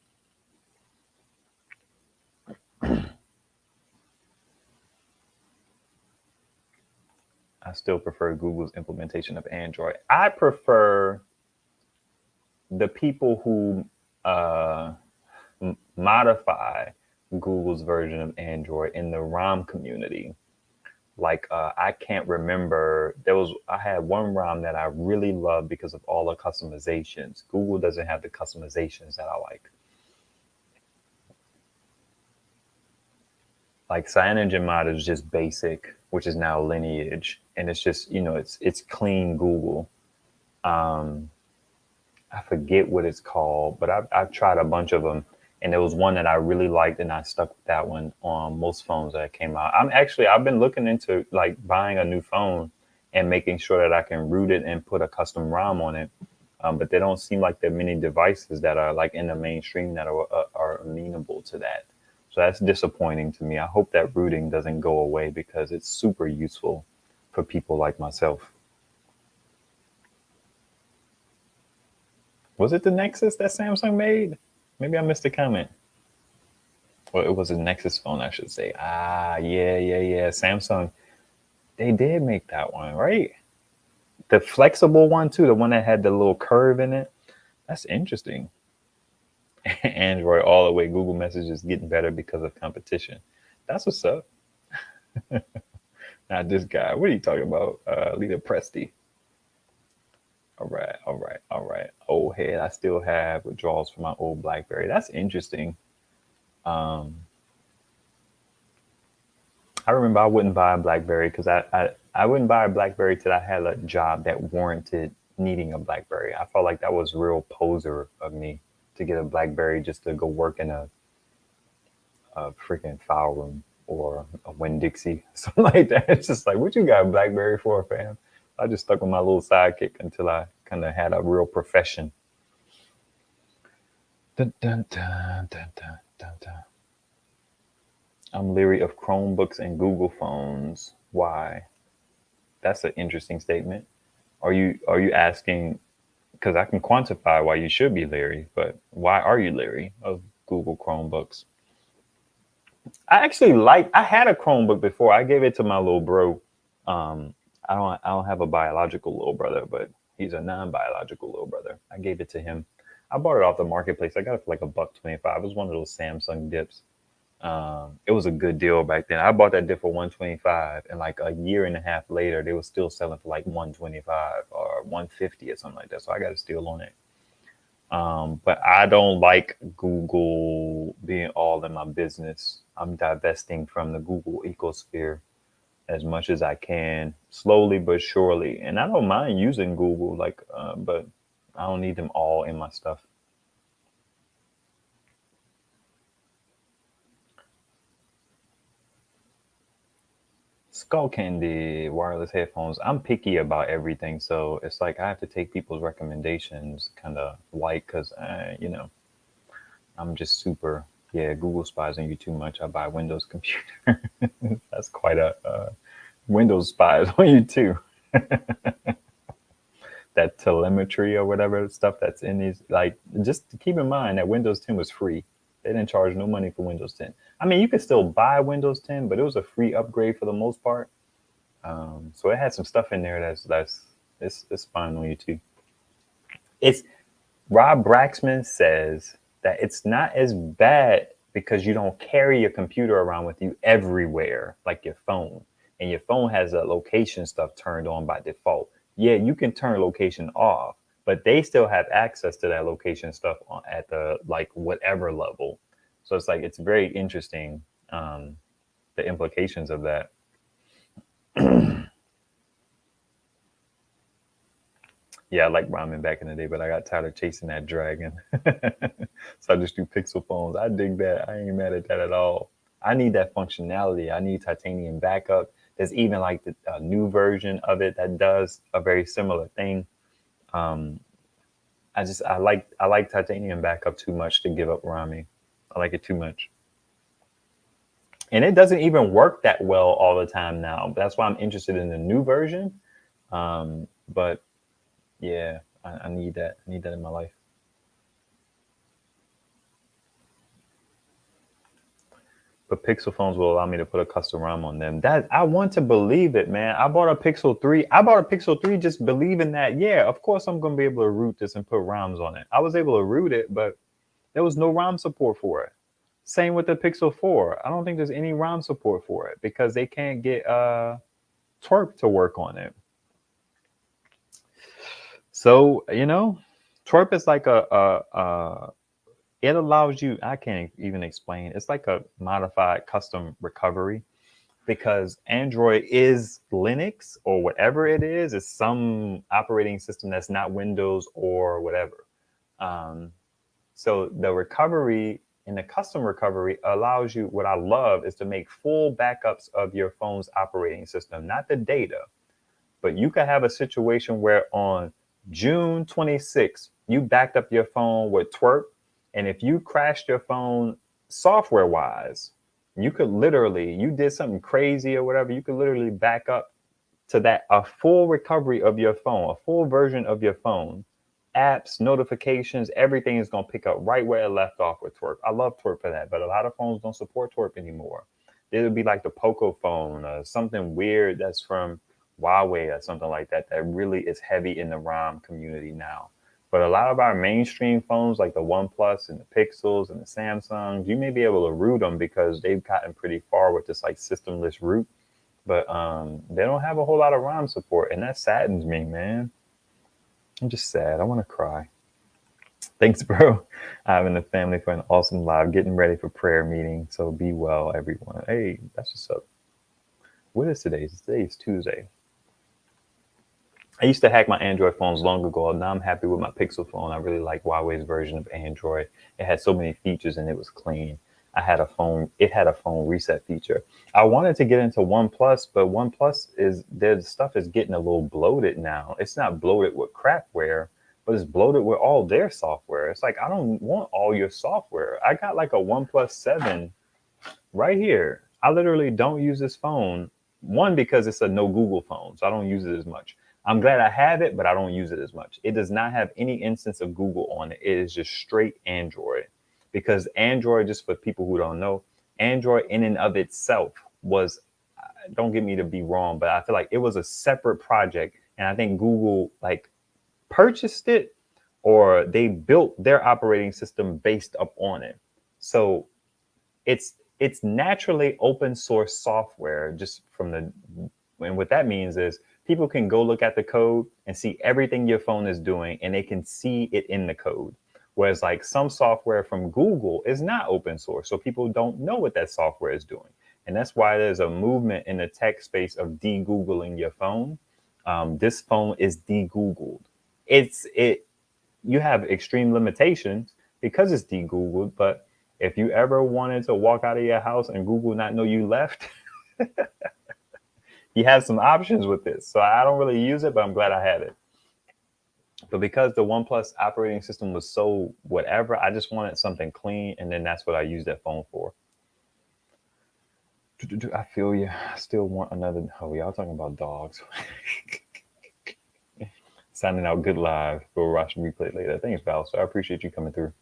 I still prefer Google's implementation of Android. I prefer the people who modify Google's version of Android in the ROM community. Like I can't remember. I had one ROM that I really loved because of all the customizations. Google doesn't have the customizations that I like. Like CyanogenMod is just basic, which is now Lineage, and it's just, you know, it's clean Google. I forget what it's called, but I've tried a bunch of them, and there was one that I really liked, and I stuck with that one on most phones that came out. I've been looking into like buying a new phone and making sure that I can root it and put a custom ROM on it. But there don't seem like there are many devices that are like in the mainstream that are amenable to that. So that's disappointing to me. I hope that rooting doesn't go away because it's super useful for people like myself. Was it the Nexus that Samsung made? Maybe I missed a comment. Well, it was a Nexus phone, I should say. Ah, yeah. Samsung, they did make that one, right? The flexible one too, the one that had the little curve in it. That's interesting. Android all the way. Google Messages getting better because of competition. That's what's up. Not this guy. What are you talking about? Lita Presti. All right. Old head. I still have withdrawals from my old BlackBerry. That's interesting. I remember I wouldn't buy a BlackBerry because I wouldn't buy a BlackBerry till I had a job that warranted needing a BlackBerry. I felt like that was real poser of me to get a BlackBerry just to go work in a freaking file room or a Winn-Dixie, something like that. It's just like, what you got a BlackBerry for, fam? I just stuck with my little sidekick until I kind of had a real profession. Dun, dun, dun, dun, dun, dun, dun. I'm leery of Chromebooks and Google phones. Why? That's an interesting statement. Are you asking? Because I can quantify why you should be leery, but why are you leery of Google Chromebooks? I had a Chromebook before. I gave it to my little bro. I don't have a biological little brother, but he's a non-biological little brother. I gave it to him. I bought it off the marketplace. I got it for like $1.25. It was one of those Samsung dips. It was a good deal back then. I bought that dip for $125, and like a year and a half later, they were still selling for like $125 or $150 or something like that. So I got a steal on it. But I don't like Google being all in my business. I'm divesting from the Google ecosphere as much as I can, slowly but surely. And I don't mind using Google, but I don't need them all in my stuff. Skull Candy wireless headphones. I'm picky about everything, so it's like I have to take people's recommendations kind of light because I'm just super. Yeah, Google spies on you too much. I buy Windows computer. That's quite a Windows spies on you too. That telemetry or whatever stuff that's in these, like, just keep in mind that Windows 10 was free. They didn't charge no money for Windows 10. I mean, you could still buy Windows 10, but it was a free upgrade for the most part. So it had some stuff in there it's fine on you too. It's Rob Braxman says that it's not as bad because you don't carry your computer around with you everywhere like your phone, and your phone has a location stuff turned on by default. Yeah, you can turn location off, but they still have access to that location stuff at the like whatever level. So it's like it's very interesting, the implications of that. Yeah, I like ramen back in the day, but I got tired of chasing that dragon. So I just do Pixel phones. I dig that. I ain't mad at that at all. I need that functionality. I need titanium backup. There's even like the new version of it that does a very similar thing. Um, I like titanium backup too much to give up Rami. I like it too much. And it doesn't even work that well all the time now. That's why I'm interested in the new version. But yeah, I need that. I need that in my life. But Pixel phones will allow me to put a custom ROM on them. That I want to believe it, man. I bought a Pixel 3. I bought a Pixel 3 just believing that, yeah, of course I'm going to be able to root this and put ROMs on it. I was able to root it, but there was no ROM support for it. Same with the Pixel 4. I don't think there's any ROM support for it because they can't get twerp to work on it. So, you know, twerp is like it allows you, I can't even explain. It's like a modified custom recovery because Android is Linux or whatever it is. It's some operating system that's not Windows or whatever. So the recovery in the custom recovery allows you, what I love is to make full backups of your phone's operating system, not the data, but you could have a situation where on June 26th, you backed up your phone with twerp. And if you crashed your phone software wise, you could literally, you did something crazy or whatever, you could literally back up to that, a full recovery of your phone, a full version of your phone, apps, notifications, everything is going to pick up right where it left off with twerp. I love twerp for that, but a lot of phones don't support twerp anymore. It would be like the Poco phone or something weird that's from Huawei or something like that, that really is heavy in the ROM community now. But a lot of our mainstream phones, like the OnePlus and the Pixels and the Samsungs, you may be able to root them because they've gotten pretty far with this like systemless root. But they don't have a whole lot of ROM support, and that saddens me, man. I'm just sad. I want to cry. Thanks, bro. I'm the family for an awesome live, getting ready for prayer meeting. So be well, everyone. Hey, that's what's up. What is today? Today's Tuesday. I used to hack my Android phones long ago. Now I'm happy with my Pixel phone. I really like Huawei's version of Android. It had so many features and it was clean. It had a phone reset feature. I wanted to get into OnePlus, but OnePlus their stuff is getting a little bloated now. It's not bloated with crapware, but it's bloated with all their software. It's like, I don't want all your software. I got like a OnePlus 7 right here. I literally don't use this phone. One, because it's a no Google phone, so I don't use it as much. I'm glad I have it, but I don't use it as much. It does not have any instance of Google on it. It is just straight Android. Because Android, just for people who don't know, Android in and of itself was, don't get me to be wrong, but I feel like it was a separate project. And I think Google like purchased it, or they built their operating system based up on it. So it's naturally open source software, just from the, and what that means is people can go look at the code and see everything your phone is doing, and they can see it in the code. Whereas like some software from Google is not open source, so people don't know what that software is doing. And that's why there's a movement in the tech space of de-Googling your phone. This phone is de-Googled. You have extreme limitations because it's de-Googled, but if you ever wanted to walk out of your house and Google not know you left, you have some options with this. So I don't really use it, but I'm glad I had it. But because the OnePlus operating system was so whatever, I just wanted something clean, and then that's what I used that phone for. I feel you. I still want another. Oh, y'all talking about dogs. Signing out good live. Go watch the replay later. Thanks, Val. So I appreciate you coming through.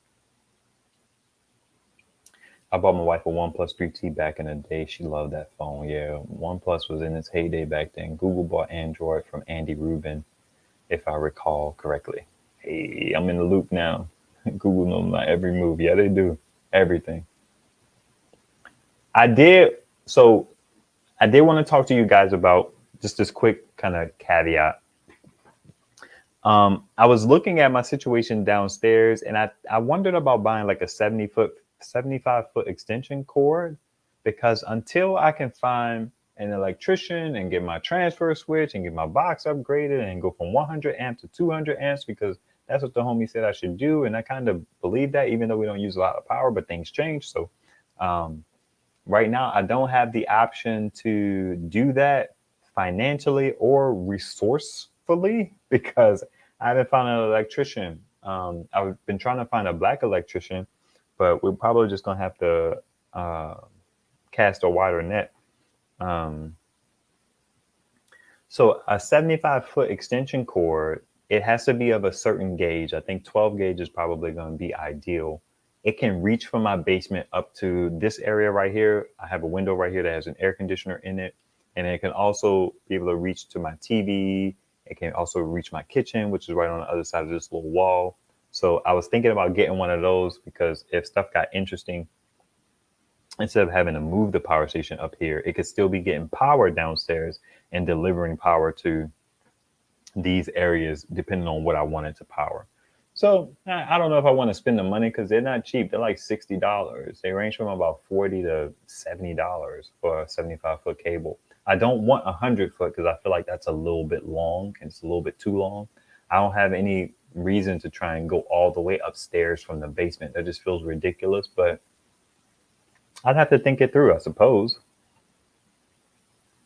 I bought my wife a OnePlus 3T back in the day. She loved that phone. Yeah, OnePlus was in its heyday back then. Google bought Android from Andy Rubin, if I recall correctly. Hey, I'm in the loop now. Google knows my every move. Yeah, they do. Everything. I did want to talk to you guys about just this quick kind of caveat. I was looking at my situation downstairs, and I wondered about buying like a 75-foot extension cord, because until I can find an electrician and get my transfer switch and get my box upgraded and go from 100 amps to 200 amps, because that's what the homie said I should do. And I kind of believe that, even though we don't use a lot of power, but things change. So right now I don't have the option to do that financially or resourcefully, because I haven't found an electrician. I've been trying to find a black electrician, but we're probably just going to have to cast a wider net. So a 75-foot extension cord, it has to be of a certain gauge. I think 12 gauge is probably going to be ideal. It can reach from my basement up to this area right here. I have a window right here that has an air conditioner in it. And it can also be able to reach to my TV. It can also reach my kitchen, which is right on the other side of this little wall. So I was thinking about getting one of those, because if stuff got interesting instead of having to move the power station up here, it could still be getting power downstairs and delivering power to these areas depending on what I wanted to power. So I don't know if I want to spend the money because they're not cheap. They're like $60. They range from about $40 to $70 for a 75-foot cable. I don't want 100-foot because I feel like that's a little bit long and it's a little bit too long. I don't have any reason to try and go all the way upstairs from the basement. That just feels ridiculous, but I'd have to think it through, I suppose.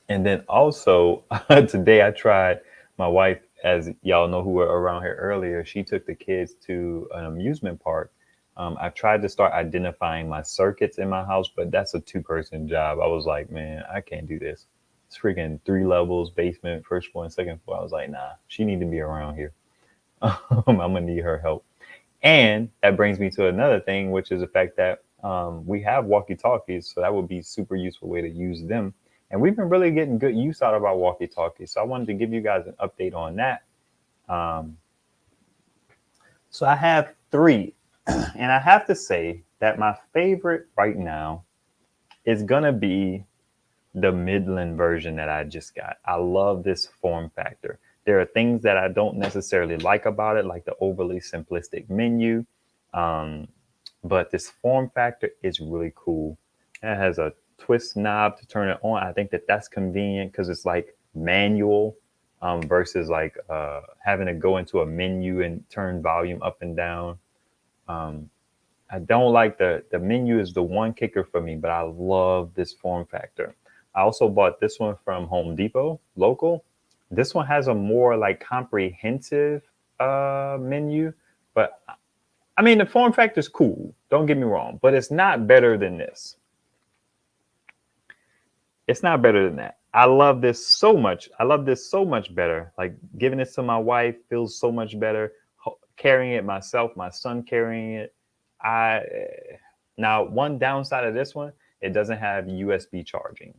And then also today I tried, my wife, as y'all know who were around here earlier, she took the kids to an amusement park. I tried to start identifying my circuits in my house, but that's a 2-person job. I was like, man, I can't do this. It's freaking 3 levels, basement, first floor and second floor. I was like, nah, she need to be around here. I'm gonna need her help. And that brings me to another thing, which is the fact that we have walkie-talkies, so that would be super useful way to use them. And we've been really getting good use out of our walkie-talkies. So I wanted to give you guys an update on that. So I have 3, and I have to say that my favorite right now is gonna be the Midland version that I just got. I love this form factor. There are things that I don't necessarily like about it, like the overly simplistic menu. But this form factor is really cool. It has a twist knob to turn it on. I think that that's convenient because it's like manual versus like having to go into a menu and turn volume up and down. I don't like the menu is the one kicker for me, but I love this form factor. I also bought this one from Home Depot, local. This one has a more like comprehensive menu, but I mean, the form factor is cool. Don't get me wrong, but it's not better than this. It's not better than that. I love this so much. I love this so much better. Like giving this to my wife feels so much better. Carrying it myself, my son carrying it. Now, one downside of this one, it doesn't have USB charging.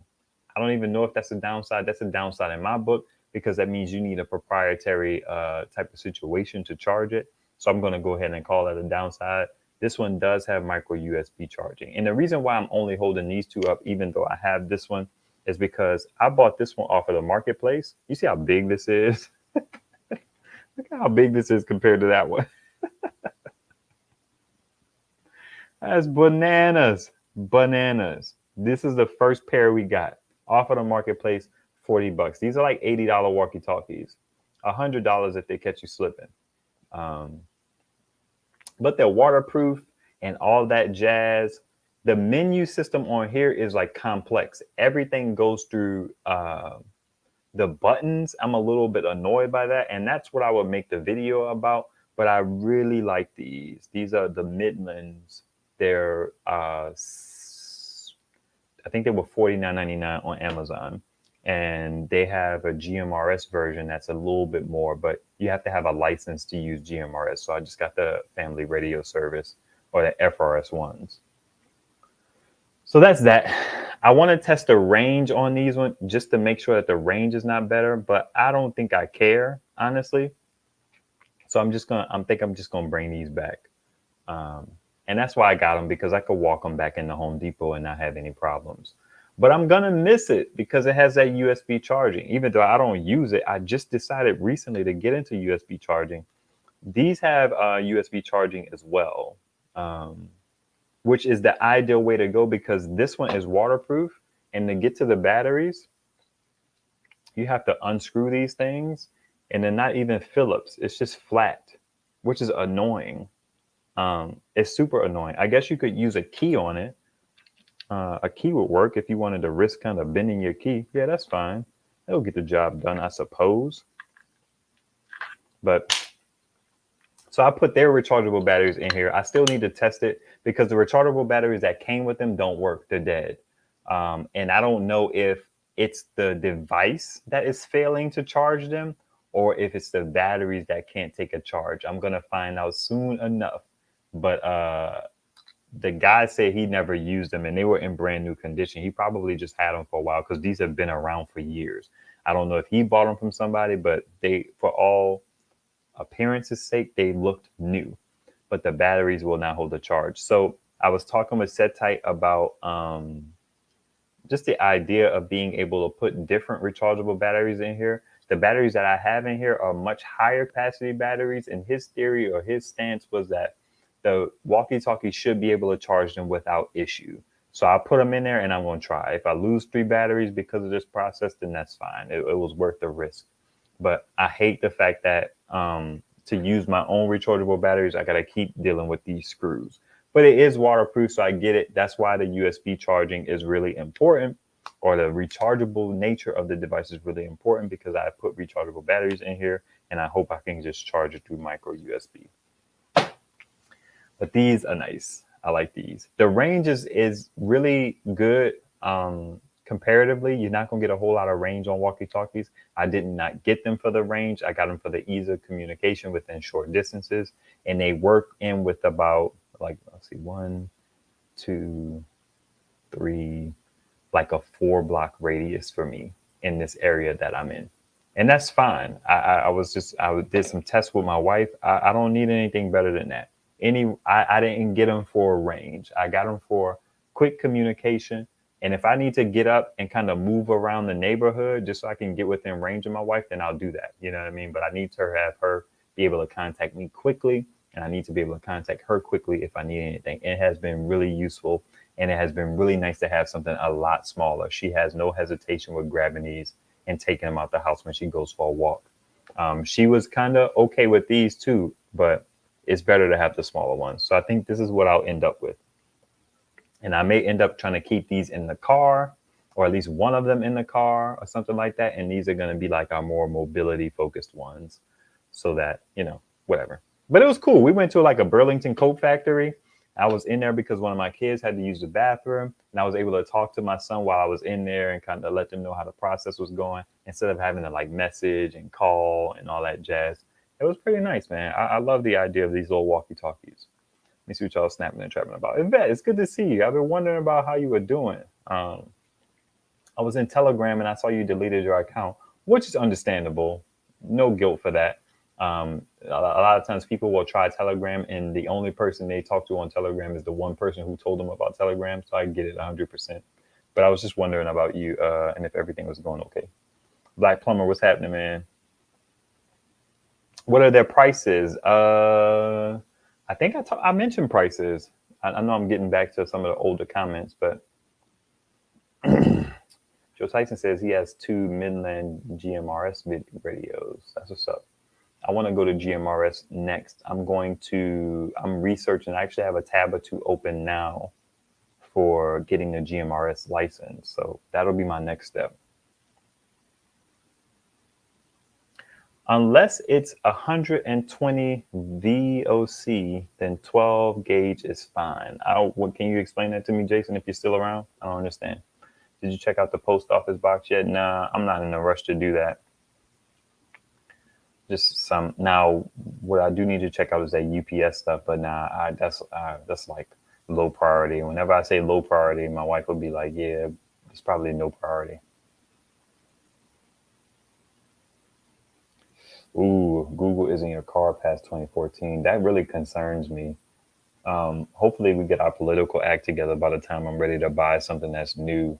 I don't even know if that's a downside. That's a downside in my book because that means you need a proprietary type of situation to charge it. So I'm going to go ahead and call that a downside. This one does have micro USB charging. And the reason why I'm only holding these 2 up, even though I have this one, is because I bought this one off of the marketplace. You see how big this is? Look at how big this is compared to that one. That's bananas. Bananas. This is the first pair we got off of the marketplace, $40. These are like $80 walkie-talkies, $100 if they catch you slipping. But they're waterproof and all that jazz. The menu system on here is like complex. Everything goes through the buttons. I'm a little bit annoyed by that. And that's what I would make the video about. But I really like these. These are the Midlands. They're, I think they were $49.99 on Amazon. And they have a GMRS version that's a little bit more, but you have to have a license to use GMRS. So I just got the family radio service or the FRS ones. So that's that. I want to test the range on these ones just to make sure that the range is not better, but I don't think I care, honestly. So I'm just gonna bring these back. And that's why I got them, because I could walk them back into Home Depot and not have any problems. But I'm gonna miss it because it has that USB charging. Even though I don't use it, I just decided recently to get into USB charging. These have USB charging as well, which is the ideal way to go because this one is waterproof. And to get to the batteries, you have to unscrew these things, and they're not even Phillips. It's just flat, which is annoying. It's super annoying. I guess you could use a key on it. A key would work if you wanted to risk kind of bending your key. Yeah, that's fine. It'll get the job done, I suppose. But so I put their rechargeable batteries in here. I still need to test it because the rechargeable batteries that came with them don't work. They're dead. And I don't know if it's the device that is failing to charge them or if it's the batteries that can't take a charge. I'm going to find out soon enough. But the guy said he never used them and they were in brand new condition. He probably just had them for a while because these have been around for years. I don't know if he bought them from somebody, but they, for all appearances sake, they looked new, but the batteries will not hold the charge. So I was talking with Setite about just the idea of being able to put different rechargeable batteries in here. The batteries that I have in here are much higher capacity batteries, and his theory or his stance was that the walkie-talkie should be able to charge them without issue. So I put them in there and I'm going to try. If I lose 3 batteries because of this process, then that's fine. It was worth the risk. But I hate the fact that to use my own rechargeable batteries, I got to keep dealing with these screws. But it is waterproof, so I get it. That's why the USB charging is really important, or the rechargeable nature of the device is really important, because I put rechargeable batteries in here and I hope I can just charge it through micro USB. But these are nice. I like these. The range is really good. Comparatively, you're not going to get a whole lot of range on walkie-talkies. I did not get them for the range. I got them for the ease of communication within short distances. And they work in with about, like, let's see, 1, 2, 3, like a 4-block radius for me in this area that I'm in. And that's fine. I did some tests with my wife. I don't need anything better than that. I didn't get them for range. I got them for quick communication. And if I need to get up and kind of move around the neighborhood just so I can get within range of my wife, then I'll do that. You know what I mean? But I need to have her be able to contact me quickly, and I need to be able to contact her quickly if I need anything. It has been really useful, and it has been really nice to have something a lot smaller. She has no hesitation with grabbing these and taking them out the house when she goes for a walk. She was kind of okay with these too, but it's better to have the smaller ones. So I think this is what I'll end up with. And I may end up trying to keep these in the car, or at least one of them in the car or something like that. And these are going to be like our more mobility focused ones, so that, you know, whatever. But it was cool. We went to like a Burlington coat factory. I was in there because one of my kids had to use the bathroom, and I was able to talk to my son while I was in there and kind of let them know how the process was going, instead of having to like message and call and all that jazz. It was pretty nice, man. I love the idea of these little walkie-talkies. Let me see what y'all snapping and trapping about. Yvette, it's good to see you. I've been wondering about how you were doing. I was in Telegram and I saw you deleted your account, which is understandable. No guilt for that. A lot of times people will try Telegram, and the only person they talk to on Telegram is the one person who told them about Telegram. So I get it 100%. But I was just wondering about you and if everything was going okay. Black Plumber, what's happening, man? What are their prices? I think I mentioned prices. I know I'm getting back to some of the older comments, but Joe Tyson says he has 2 Midland GMRS radios. That's what's up. I want to go to GMRS next. I'm researching. I actually have a tab or 2 open now for getting the GMRS license. So that'll be my next step. Unless it's 120 VOC, then 12 gauge is fine. Can you explain that to me, Jason, if you're still around? I don't understand. Did you check out the post office box yet? Nah, I'm not in a rush to do that. Just some. Now, what I do need to check out is that UPS stuff, but nah, that's like low priority. Whenever I say low priority, my wife will be like, yeah, it's probably no priority. Ooh, Google is in your car past 2014. That really concerns me. Hopefully we get our political act together by the time I'm ready to buy something that's new.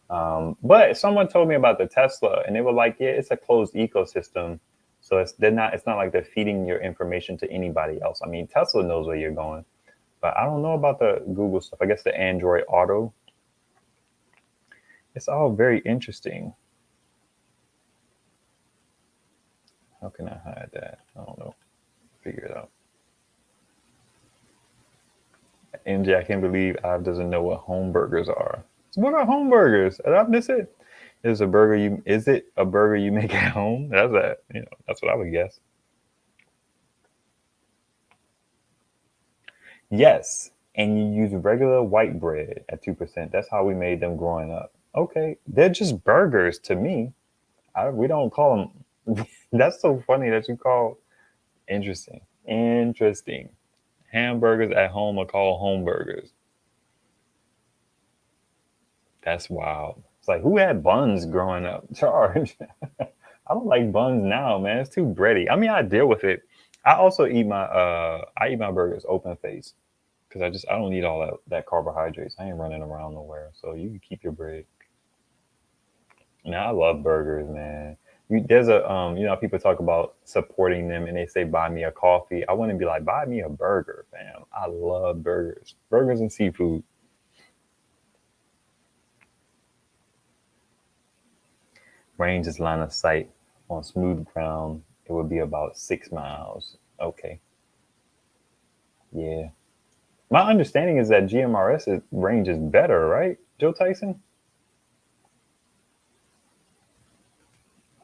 But someone told me about the Tesla, and they were like, yeah, it's a closed ecosystem. So it's not like they're feeding your information to anybody else. I mean, Tesla knows where you're going, but I don't know about the Google stuff. I guess the Android Auto. It's all very interesting. How can I hide that? I don't know. Figure it out. MJ, I can't believe Ive doesn't know what home burgers are. What are home burgers? Did I miss it? Is it a burger you make at home? That's what I would guess. Yes. And you use regular white bread at 2%. That's how we made them growing up. Okay. They're just burgers to me. We don't call them. That's so funny that you call. Interesting. Hamburgers at home are called home burgers. That's wild. It's like, who had buns growing up? Charge. I don't like buns now, man. It's too bready. I mean, I deal with it. I also eat my burgers open face. because I don't need all that carbohydrates. I ain't running around nowhere. So you can keep your bread. Now I love burgers, man. There's a you know, people talk about supporting them and they say buy me a coffee. I want to be like, buy me a burger, fam. I love burgers. Burgers and seafood. Range is line of sight. On smooth ground, it would be about 6 miles. Okay. Yeah. My understanding is that GMRS range is better, right, Joe Tyson?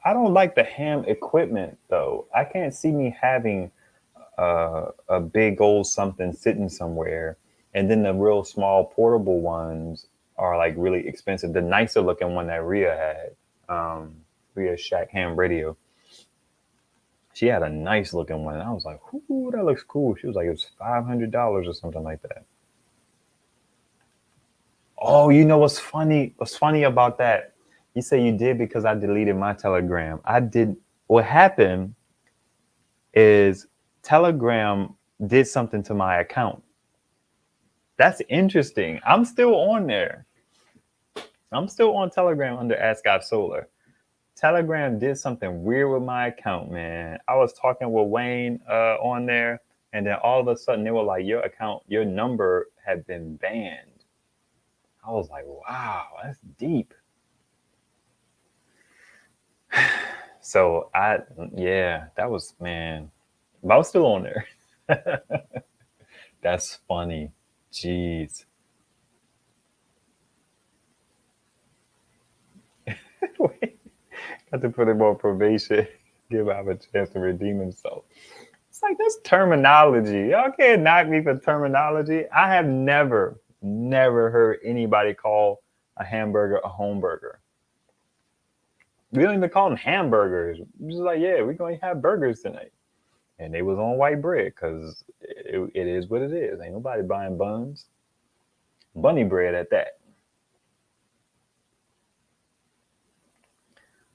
I don't like the ham equipment though. I can't see me having a big old something sitting somewhere, and then the real small portable ones are like really expensive. The nicer looking one that Rhea had, Rhea Shack Ham Radio, she had a nice looking one. And I was like, "Ooh, that looks cool." She was like, "It was $500 or something like that." Oh, you know what's funny? What's funny about that? You say you did because I deleted my Telegram. I did. What happened is Telegram did something to my account. That's interesting. I'm still on there. I'm still on Telegram under askivesolar. Telegram did something weird with my account, man. I was talking with Wayne on there, and then all of a sudden they were like, your account, your number had been banned. I was like, wow, that's deep. So yeah, that was, man, but I was still on there. That's funny. Jeez. Got to put him on probation, give him a chance to redeem himself. It's like, that's terminology. Y'all can't knock me for terminology. I have never heard anybody call a hamburger a home burger. We don't even call them hamburgers. We're just like, yeah, we're going to have burgers tonight. And they was on white bread because it is what it is. Ain't nobody buying buns. Bunny bread at that.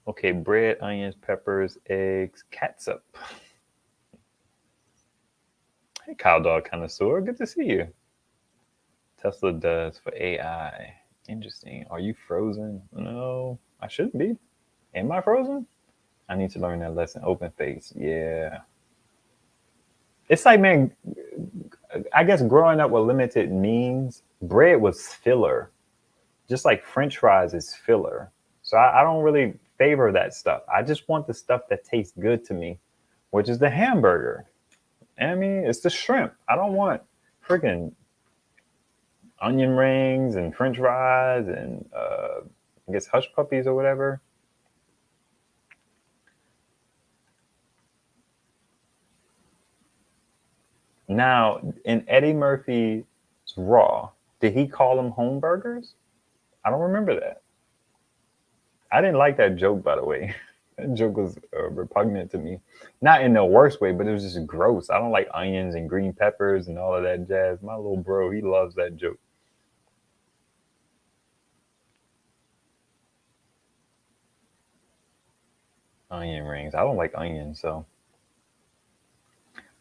Okay, bread, onions, peppers, eggs, catsup. Hey, cow dog connoisseur, good to see you. Tesla does for AI. Interesting. Are you frozen? No, I shouldn't be. Am I frozen? I need to learn that lesson. Open face. Yeah. It's like, man, I guess growing up with limited means, bread was filler. Just like French fries is filler. So I don't really favor that stuff. I just want the stuff that tastes good to me, which is the hamburger. I mean, it's the shrimp. I don't want freaking onion rings and French fries and I guess hush puppies or whatever. Now, in Eddie Murphy's Raw, did he call them home burgers? I don't remember that. I didn't like that joke, by the way. That joke was repugnant to me. Not in the worst way, but it was just gross. I don't like onions and green peppers and all of that jazz. My little bro, he loves that joke. Onion rings. I don't like onions, so.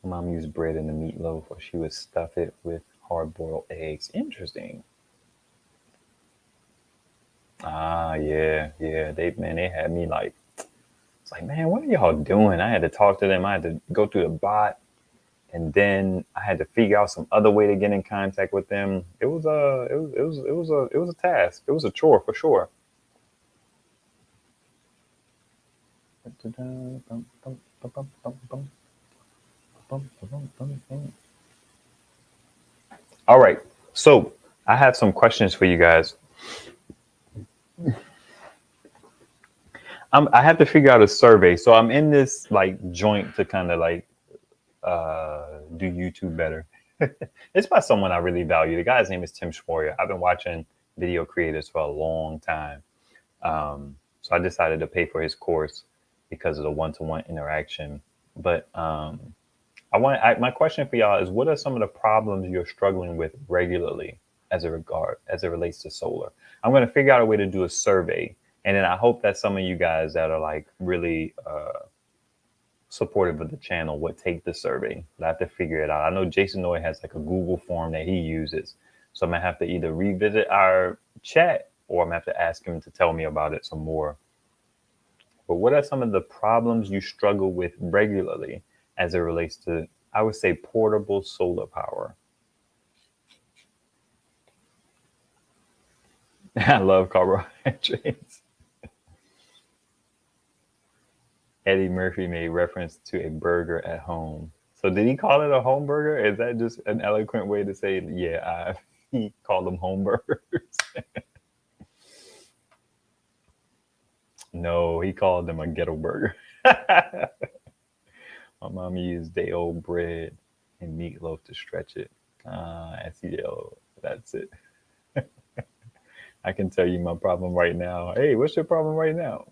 My mom used bread in the meatloaf, or she would stuff it with hard-boiled eggs. Interesting. Ah, yeah. They had me like, it's like, man, what are y'all doing? I had to talk to them. I had to go through the bot, and then I had to figure out some other way to get in contact with them. It was a task. It was a chore for sure. All right. So I have some questions for you guys. I have to figure out a survey. So I'm in this like joint to kind of like do YouTube better. It's by someone I really value. The guy's name is Tim Schwarrier. I've been watching video creators for a long time. So I decided to pay for his course because of the one-to-one interaction. But my question for y'all is, what are some of the problems you're struggling with regularly as it relates to solar? I'm going to figure out a way to do a survey. And then I hope that some of you guys that are like really supportive of the channel would take the survey. But I have to figure it out. I know Jason Noy has like a Google form that he uses. So I'm gonna have to either revisit our chat or I'm gonna have to ask him to tell me about it some more. But what are some of the problems you struggle with regularly as it relates to, I would say, portable solar power? I love carbohydrates. Eddie Murphy made reference to a burger at home. So did he call it a home burger? Is that just an eloquent way to say, yeah, he called them home burgers? No, he called them a ghetto burger. My mom used day old bread and meatloaf to stretch it. SEL, that's it. I can tell you my problem right now. Hey, what's your problem right now?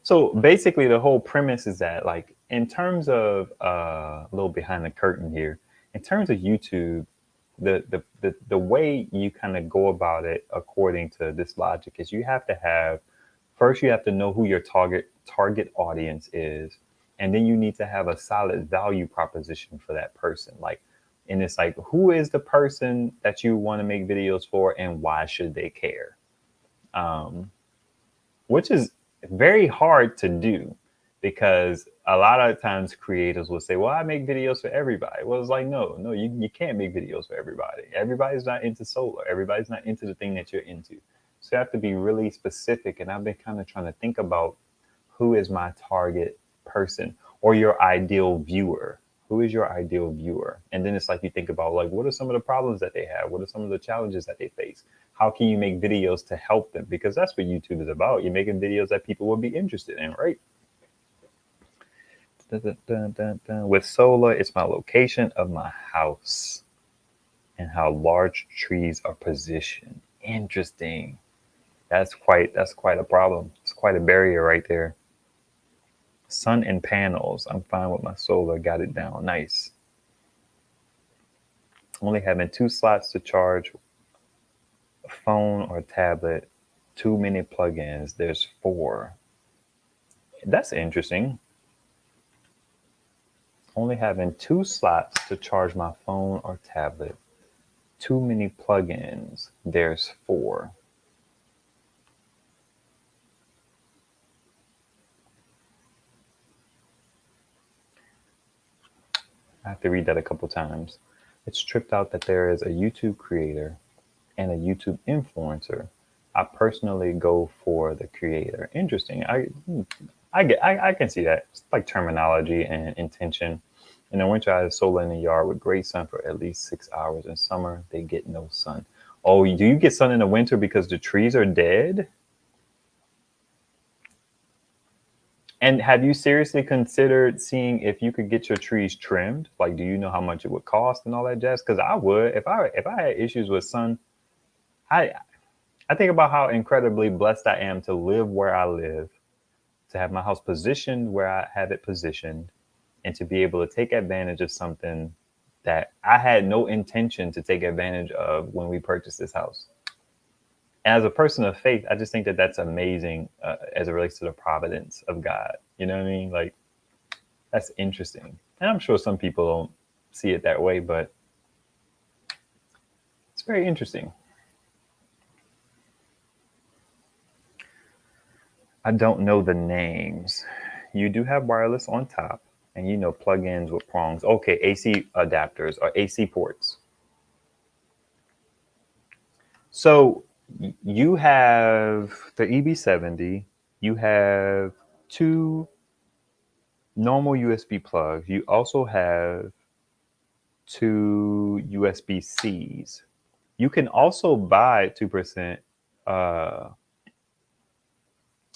So basically, the whole premise is that, like, in terms of a little behind the curtain here, in terms of YouTube, the way you kind of go about it according to this logic is you have to have, first you have to know who your target audience is, and then you need to have a solid value proposition for that person. Like, and it's like, who is the person that you want to make videos for, and why should they care? Which is very hard to do, because a lot of times creators will say, well, I make videos for everybody. Well, it's like, no, you can't make videos for everybody. Everybody's not into solar. Everybody's not into the thing that you're into. So you have to be really specific. And I've been kind of trying to think about who is my target person or your ideal viewer. Who is your ideal viewer? And then it's like you think about, like, what are some of the problems that they have? What are some of the challenges that they face? How can you make videos to help them? Because that's what YouTube is about. You're making videos that people will be interested in, right? With solar, it's my location of my house and how large trees are positioned. Interesting. That's quite a problem. It's quite a barrier right there. Sun and panels. I'm fine with my solar. Got it down. Nice. Only having 2 slots to charge a phone or tablet. Too many plugins. There's 4. That's interesting. Only having 2 slots to charge my phone or tablet. Too many plugins. There's 4. I have to read that a couple times. It's tripped out that there is a YouTube creator and a YouTube influencer. I personally go for the creator. Interesting. I can see that. It's like terminology and intention. In the winter, I have solar in the yard with great sun for at least 6 hours. In summer, they get no sun. Oh, do you get sun in the winter because the trees are dead? And have you seriously considered seeing if you could get your trees trimmed? Like, do you know how much it would cost and all that jazz? Because I would, if I had issues with sun. I think about how incredibly blessed I am to live where I live, to have my house positioned where I have it positioned, and to be able to take advantage of something that I had no intention to take advantage of when we purchased this house. As a person of faith, I just think that that's amazing as it relates to the providence of God. You know what I mean? Like, that's interesting. And I'm sure some people don't see it that way, but it's very interesting. I don't know the names. You do have wireless on top, and plugins with prongs. Okay, AC adapters or AC ports. So you have the EB70. You have 2 normal USB plugs. You also have 2 USB-Cs. You can also buy 2%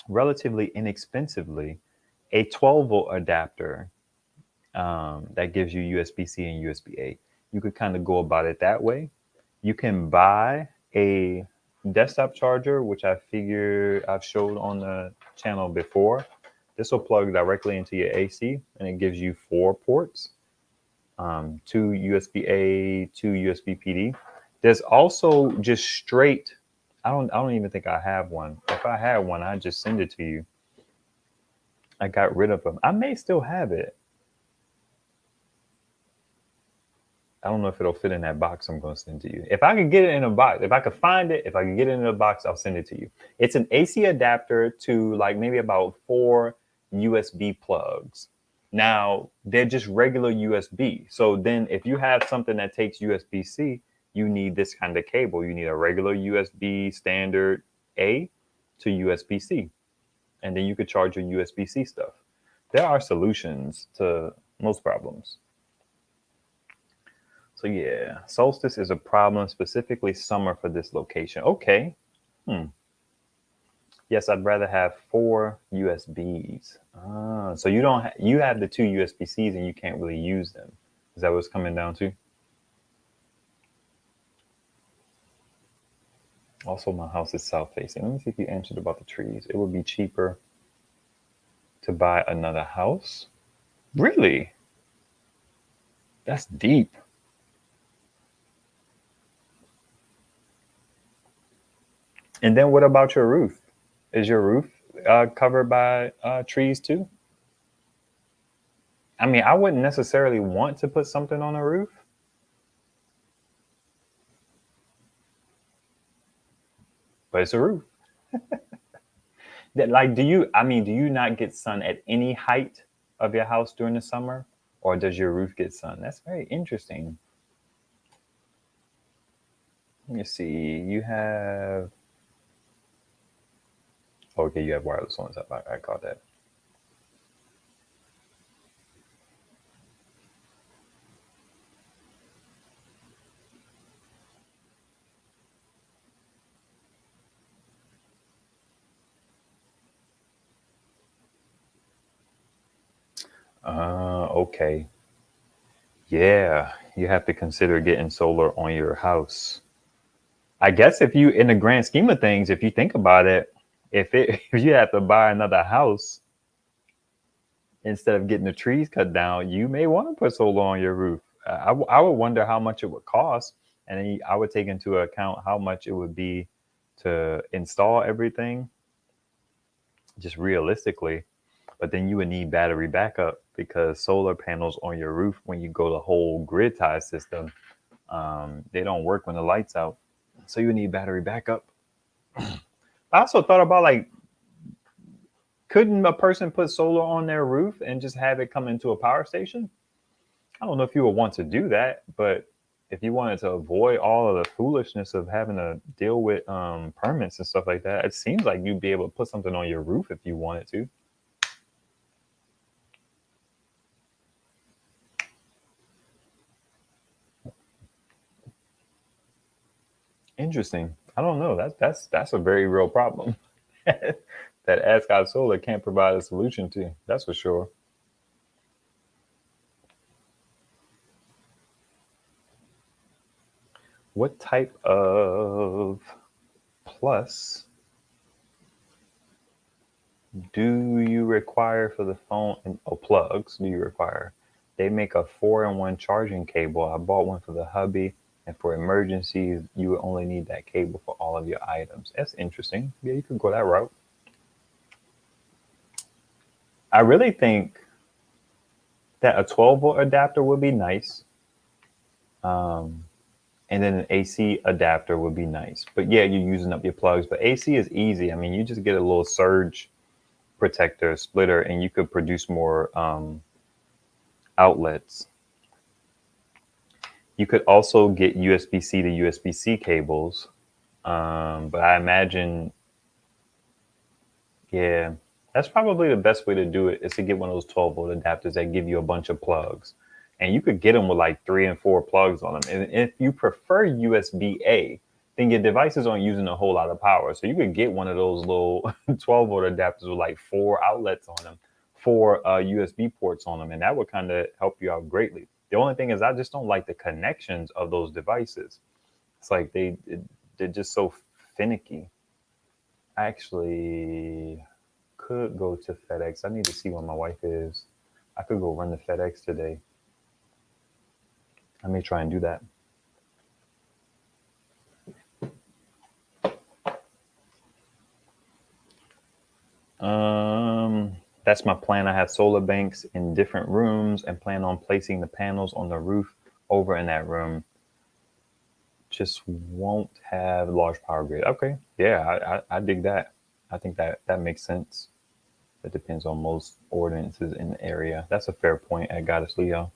relatively inexpensively a 12-volt adapter that gives you USB-C and USB-A. You could kind of go about it that way. You can buy a desktop charger, which I figure I've showed on the channel before. This will plug directly into your AC, and it gives you 4 ports, 2 USB-A, 2 USB PD. There's also just straight I don't even think I have one. If I had one, I'd just send it to you. I got rid of them. I may still have it. I don't know if it'll fit in that box I'm going to send to you. If I could get it in a box, if I could find it, if I could get it in a box, I'll send it to you. It's an AC adapter to like maybe about 4 USB plugs. Now, they're just regular USB. So then if you have something that takes USB-C, you need this kind of cable. You need a regular USB standard A to USB-C. And then you could charge your USB-C stuff. There are solutions to most problems. So yeah, solstice is a problem, specifically summer for this location. Okay. Yes, I'd rather have 4 USBs. So you don't you have the 2 USB-Cs and you can't really use them. Is that what's coming down to? Also, my house is south facing. Let me see if you answered about the trees. It would be cheaper to buy another house. Really? That's deep. And then what about your roof? Is your roof covered by trees too? I mean, I wouldn't necessarily want to put something on a roof. But it's a roof. That like, do you not get sun at any height of your house during the summer? Or does your roof get sun? That's very interesting. Let me see. You have okay, you have wireless ones up. I caught that. Okay. Yeah, you have to consider getting solar on your house. I guess if you, in the grand scheme of things, if you think about it, if you have to buy another house instead of getting the trees cut down, you may want to put solar on your roof. I would wonder how much it would cost, and then I would take into account how much it would be to install everything, just realistically. But then you would need battery backup because solar panels on your roof, when you go the whole grid tie system, they don't work when the light's out. So you need battery backup. I also thought about like, couldn't a person put solar on their roof and just have it come into a power station? I don't know if you would want to do that, but if you wanted to avoid all of the foolishness of having to deal with permits and stuff like that, it seems like you'd be able to put something on your roof if you wanted to. Interesting. I don't know. That's a very real problem that Ascot Solar can't provide a solution to. That's for sure. What type of plus do you require for the phone? And plugs do you require? They make a 4-in-1 charging cable. I bought one for the hubby, and for emergencies, you would only need that cable for all of your items. That's interesting. Yeah, you could go that route. I really think that a 12-volt adapter would be nice. And then an AC adapter would be nice. But yeah, you're using up your plugs. But AC is easy. I mean, you just get a little surge protector splitter and you could produce more outlets. You could also get USB-C to USB-C cables. But I imagine, yeah, that's probably the best way to do it is to get one of those 12-volt adapters that give you a bunch of plugs. And you could get them with like 3 and 4 plugs on them. And if you prefer USB-A, then your devices aren't using a whole lot of power. So you could get one of those little 12-volt adapters with like 4 outlets on them, 4 USB ports on them, and that would kind of help you out greatly. The only thing is I just don't like the connections of those devices. It's like they're just so finicky. I actually could go to FedEx. I need to see where my wife is. I could go run the FedEx today. I may try and do that. That's my plan. I have solar banks in different rooms and plan on placing the panels on the roof over in that room. Just won't have large power grid. Okay. Yeah, I dig that. I think that makes sense. It depends on most ordinances in the area. That's a fair point at Goddess Leo.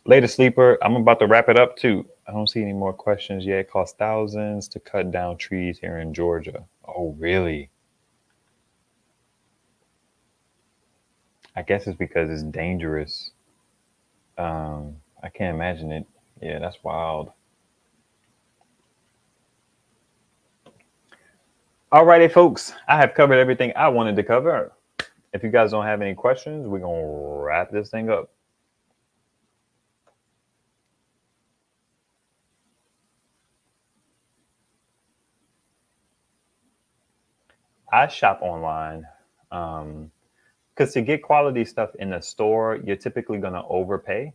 Later, sleeper. I'm about to wrap it up too. I don't see any more questions yet. It costs thousands to cut down trees here in Georgia. Oh, really? I guess it's because it's dangerous. I can't imagine it. Yeah, that's wild. Alrighty, folks. I have covered everything I wanted to cover. If you guys don't have any questions, we're going to wrap this thing up. I shop online because to get quality stuff in the store, you're typically going to overpay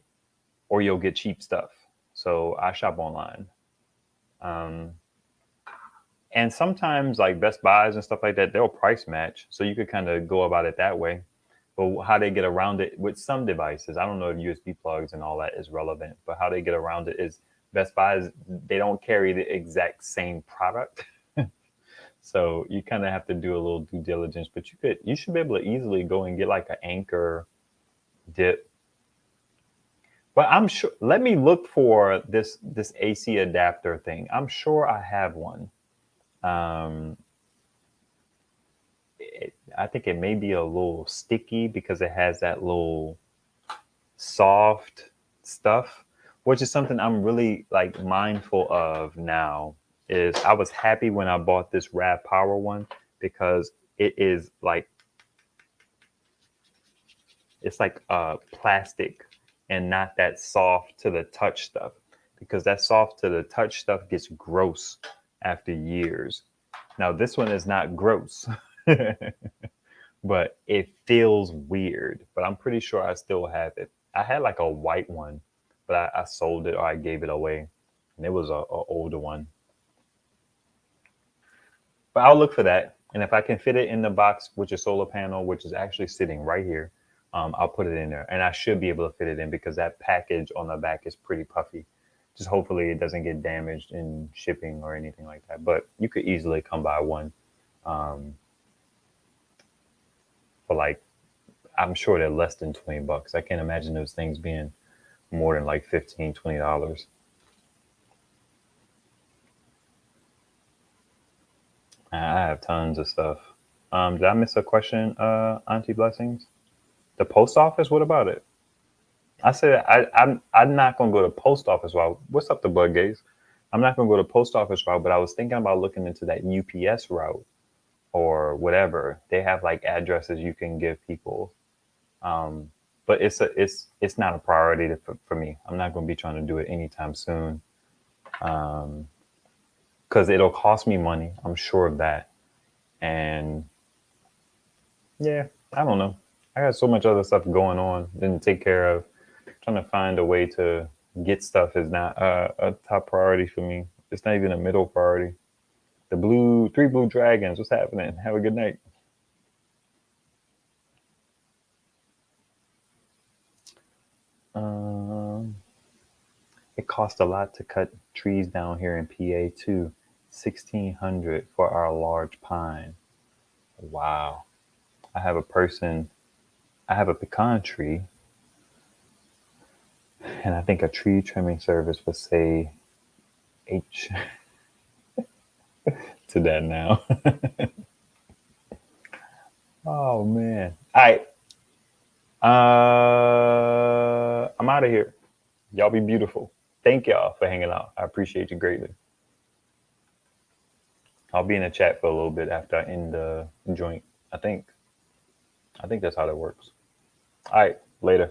or you'll get cheap stuff. So I shop online. And sometimes like Best Buys and stuff like that, they'll price match. So you could kind of go about it that way. But how they get around it with some devices, I don't know if USB plugs and all that is relevant, but how they get around it is Best Buys, they don't carry the exact same product. So you kind of have to do a little due diligence, but you should be able to easily go and get like an Anker dip. But I'm sure, let me look for this AC adapter thing. I'm sure I have one. I think it may be a little sticky because it has that little soft stuff, which is something I'm really like mindful of now. Is I was happy when I bought this Rad Power one because it is like it's like plastic and not that soft to the touch stuff, because that soft to the touch stuff gets gross after years. Now this one is not gross, but it feels weird. But I'm pretty sure I still have it. I had like a white one, but I sold it or I gave it away, and it was a older one. But I'll look for that, and if I can fit it in the box with your solar panel, which is actually sitting right here, I'll put it in there, and I should be able to fit it in because that package on the back is pretty puffy. Just hopefully it doesn't get damaged in shipping or anything like that. But you could easily come by one for like, I'm sure they're less than $20. I can't imagine those things being more than like $15, $20. I have tons of stuff. Did I miss a question, Auntie Blessings? The post office? What about it? I said I'm not gonna go to post office route. What's up, the bug gaze? I'm not gonna go to post office route, but I was thinking about looking into that UPS route or whatever. They have like addresses you can give people, but it's not a priority for me. I'm not gonna be trying to do it anytime soon, because it'll cost me money. I'm sure of that, and yeah, I don't know. I got so much other stuff going on, didn't take care of. Trying to find a way to get stuff is not a top priority for me. It's not even a middle priority. The three blue dragons, what's happening? Have a good night. It costs a lot to cut trees down here in PA too. 1,600 for our large pine. Wow. I have a pecan tree, and I think a tree trimming service would say H to that now. Oh man. All right. I'm out of here. Y'all be beautiful. Thank y'all for hanging out. I appreciate you greatly. I'll be in the chat for a little bit after I end the joint. I think that's how that works. All right. Later.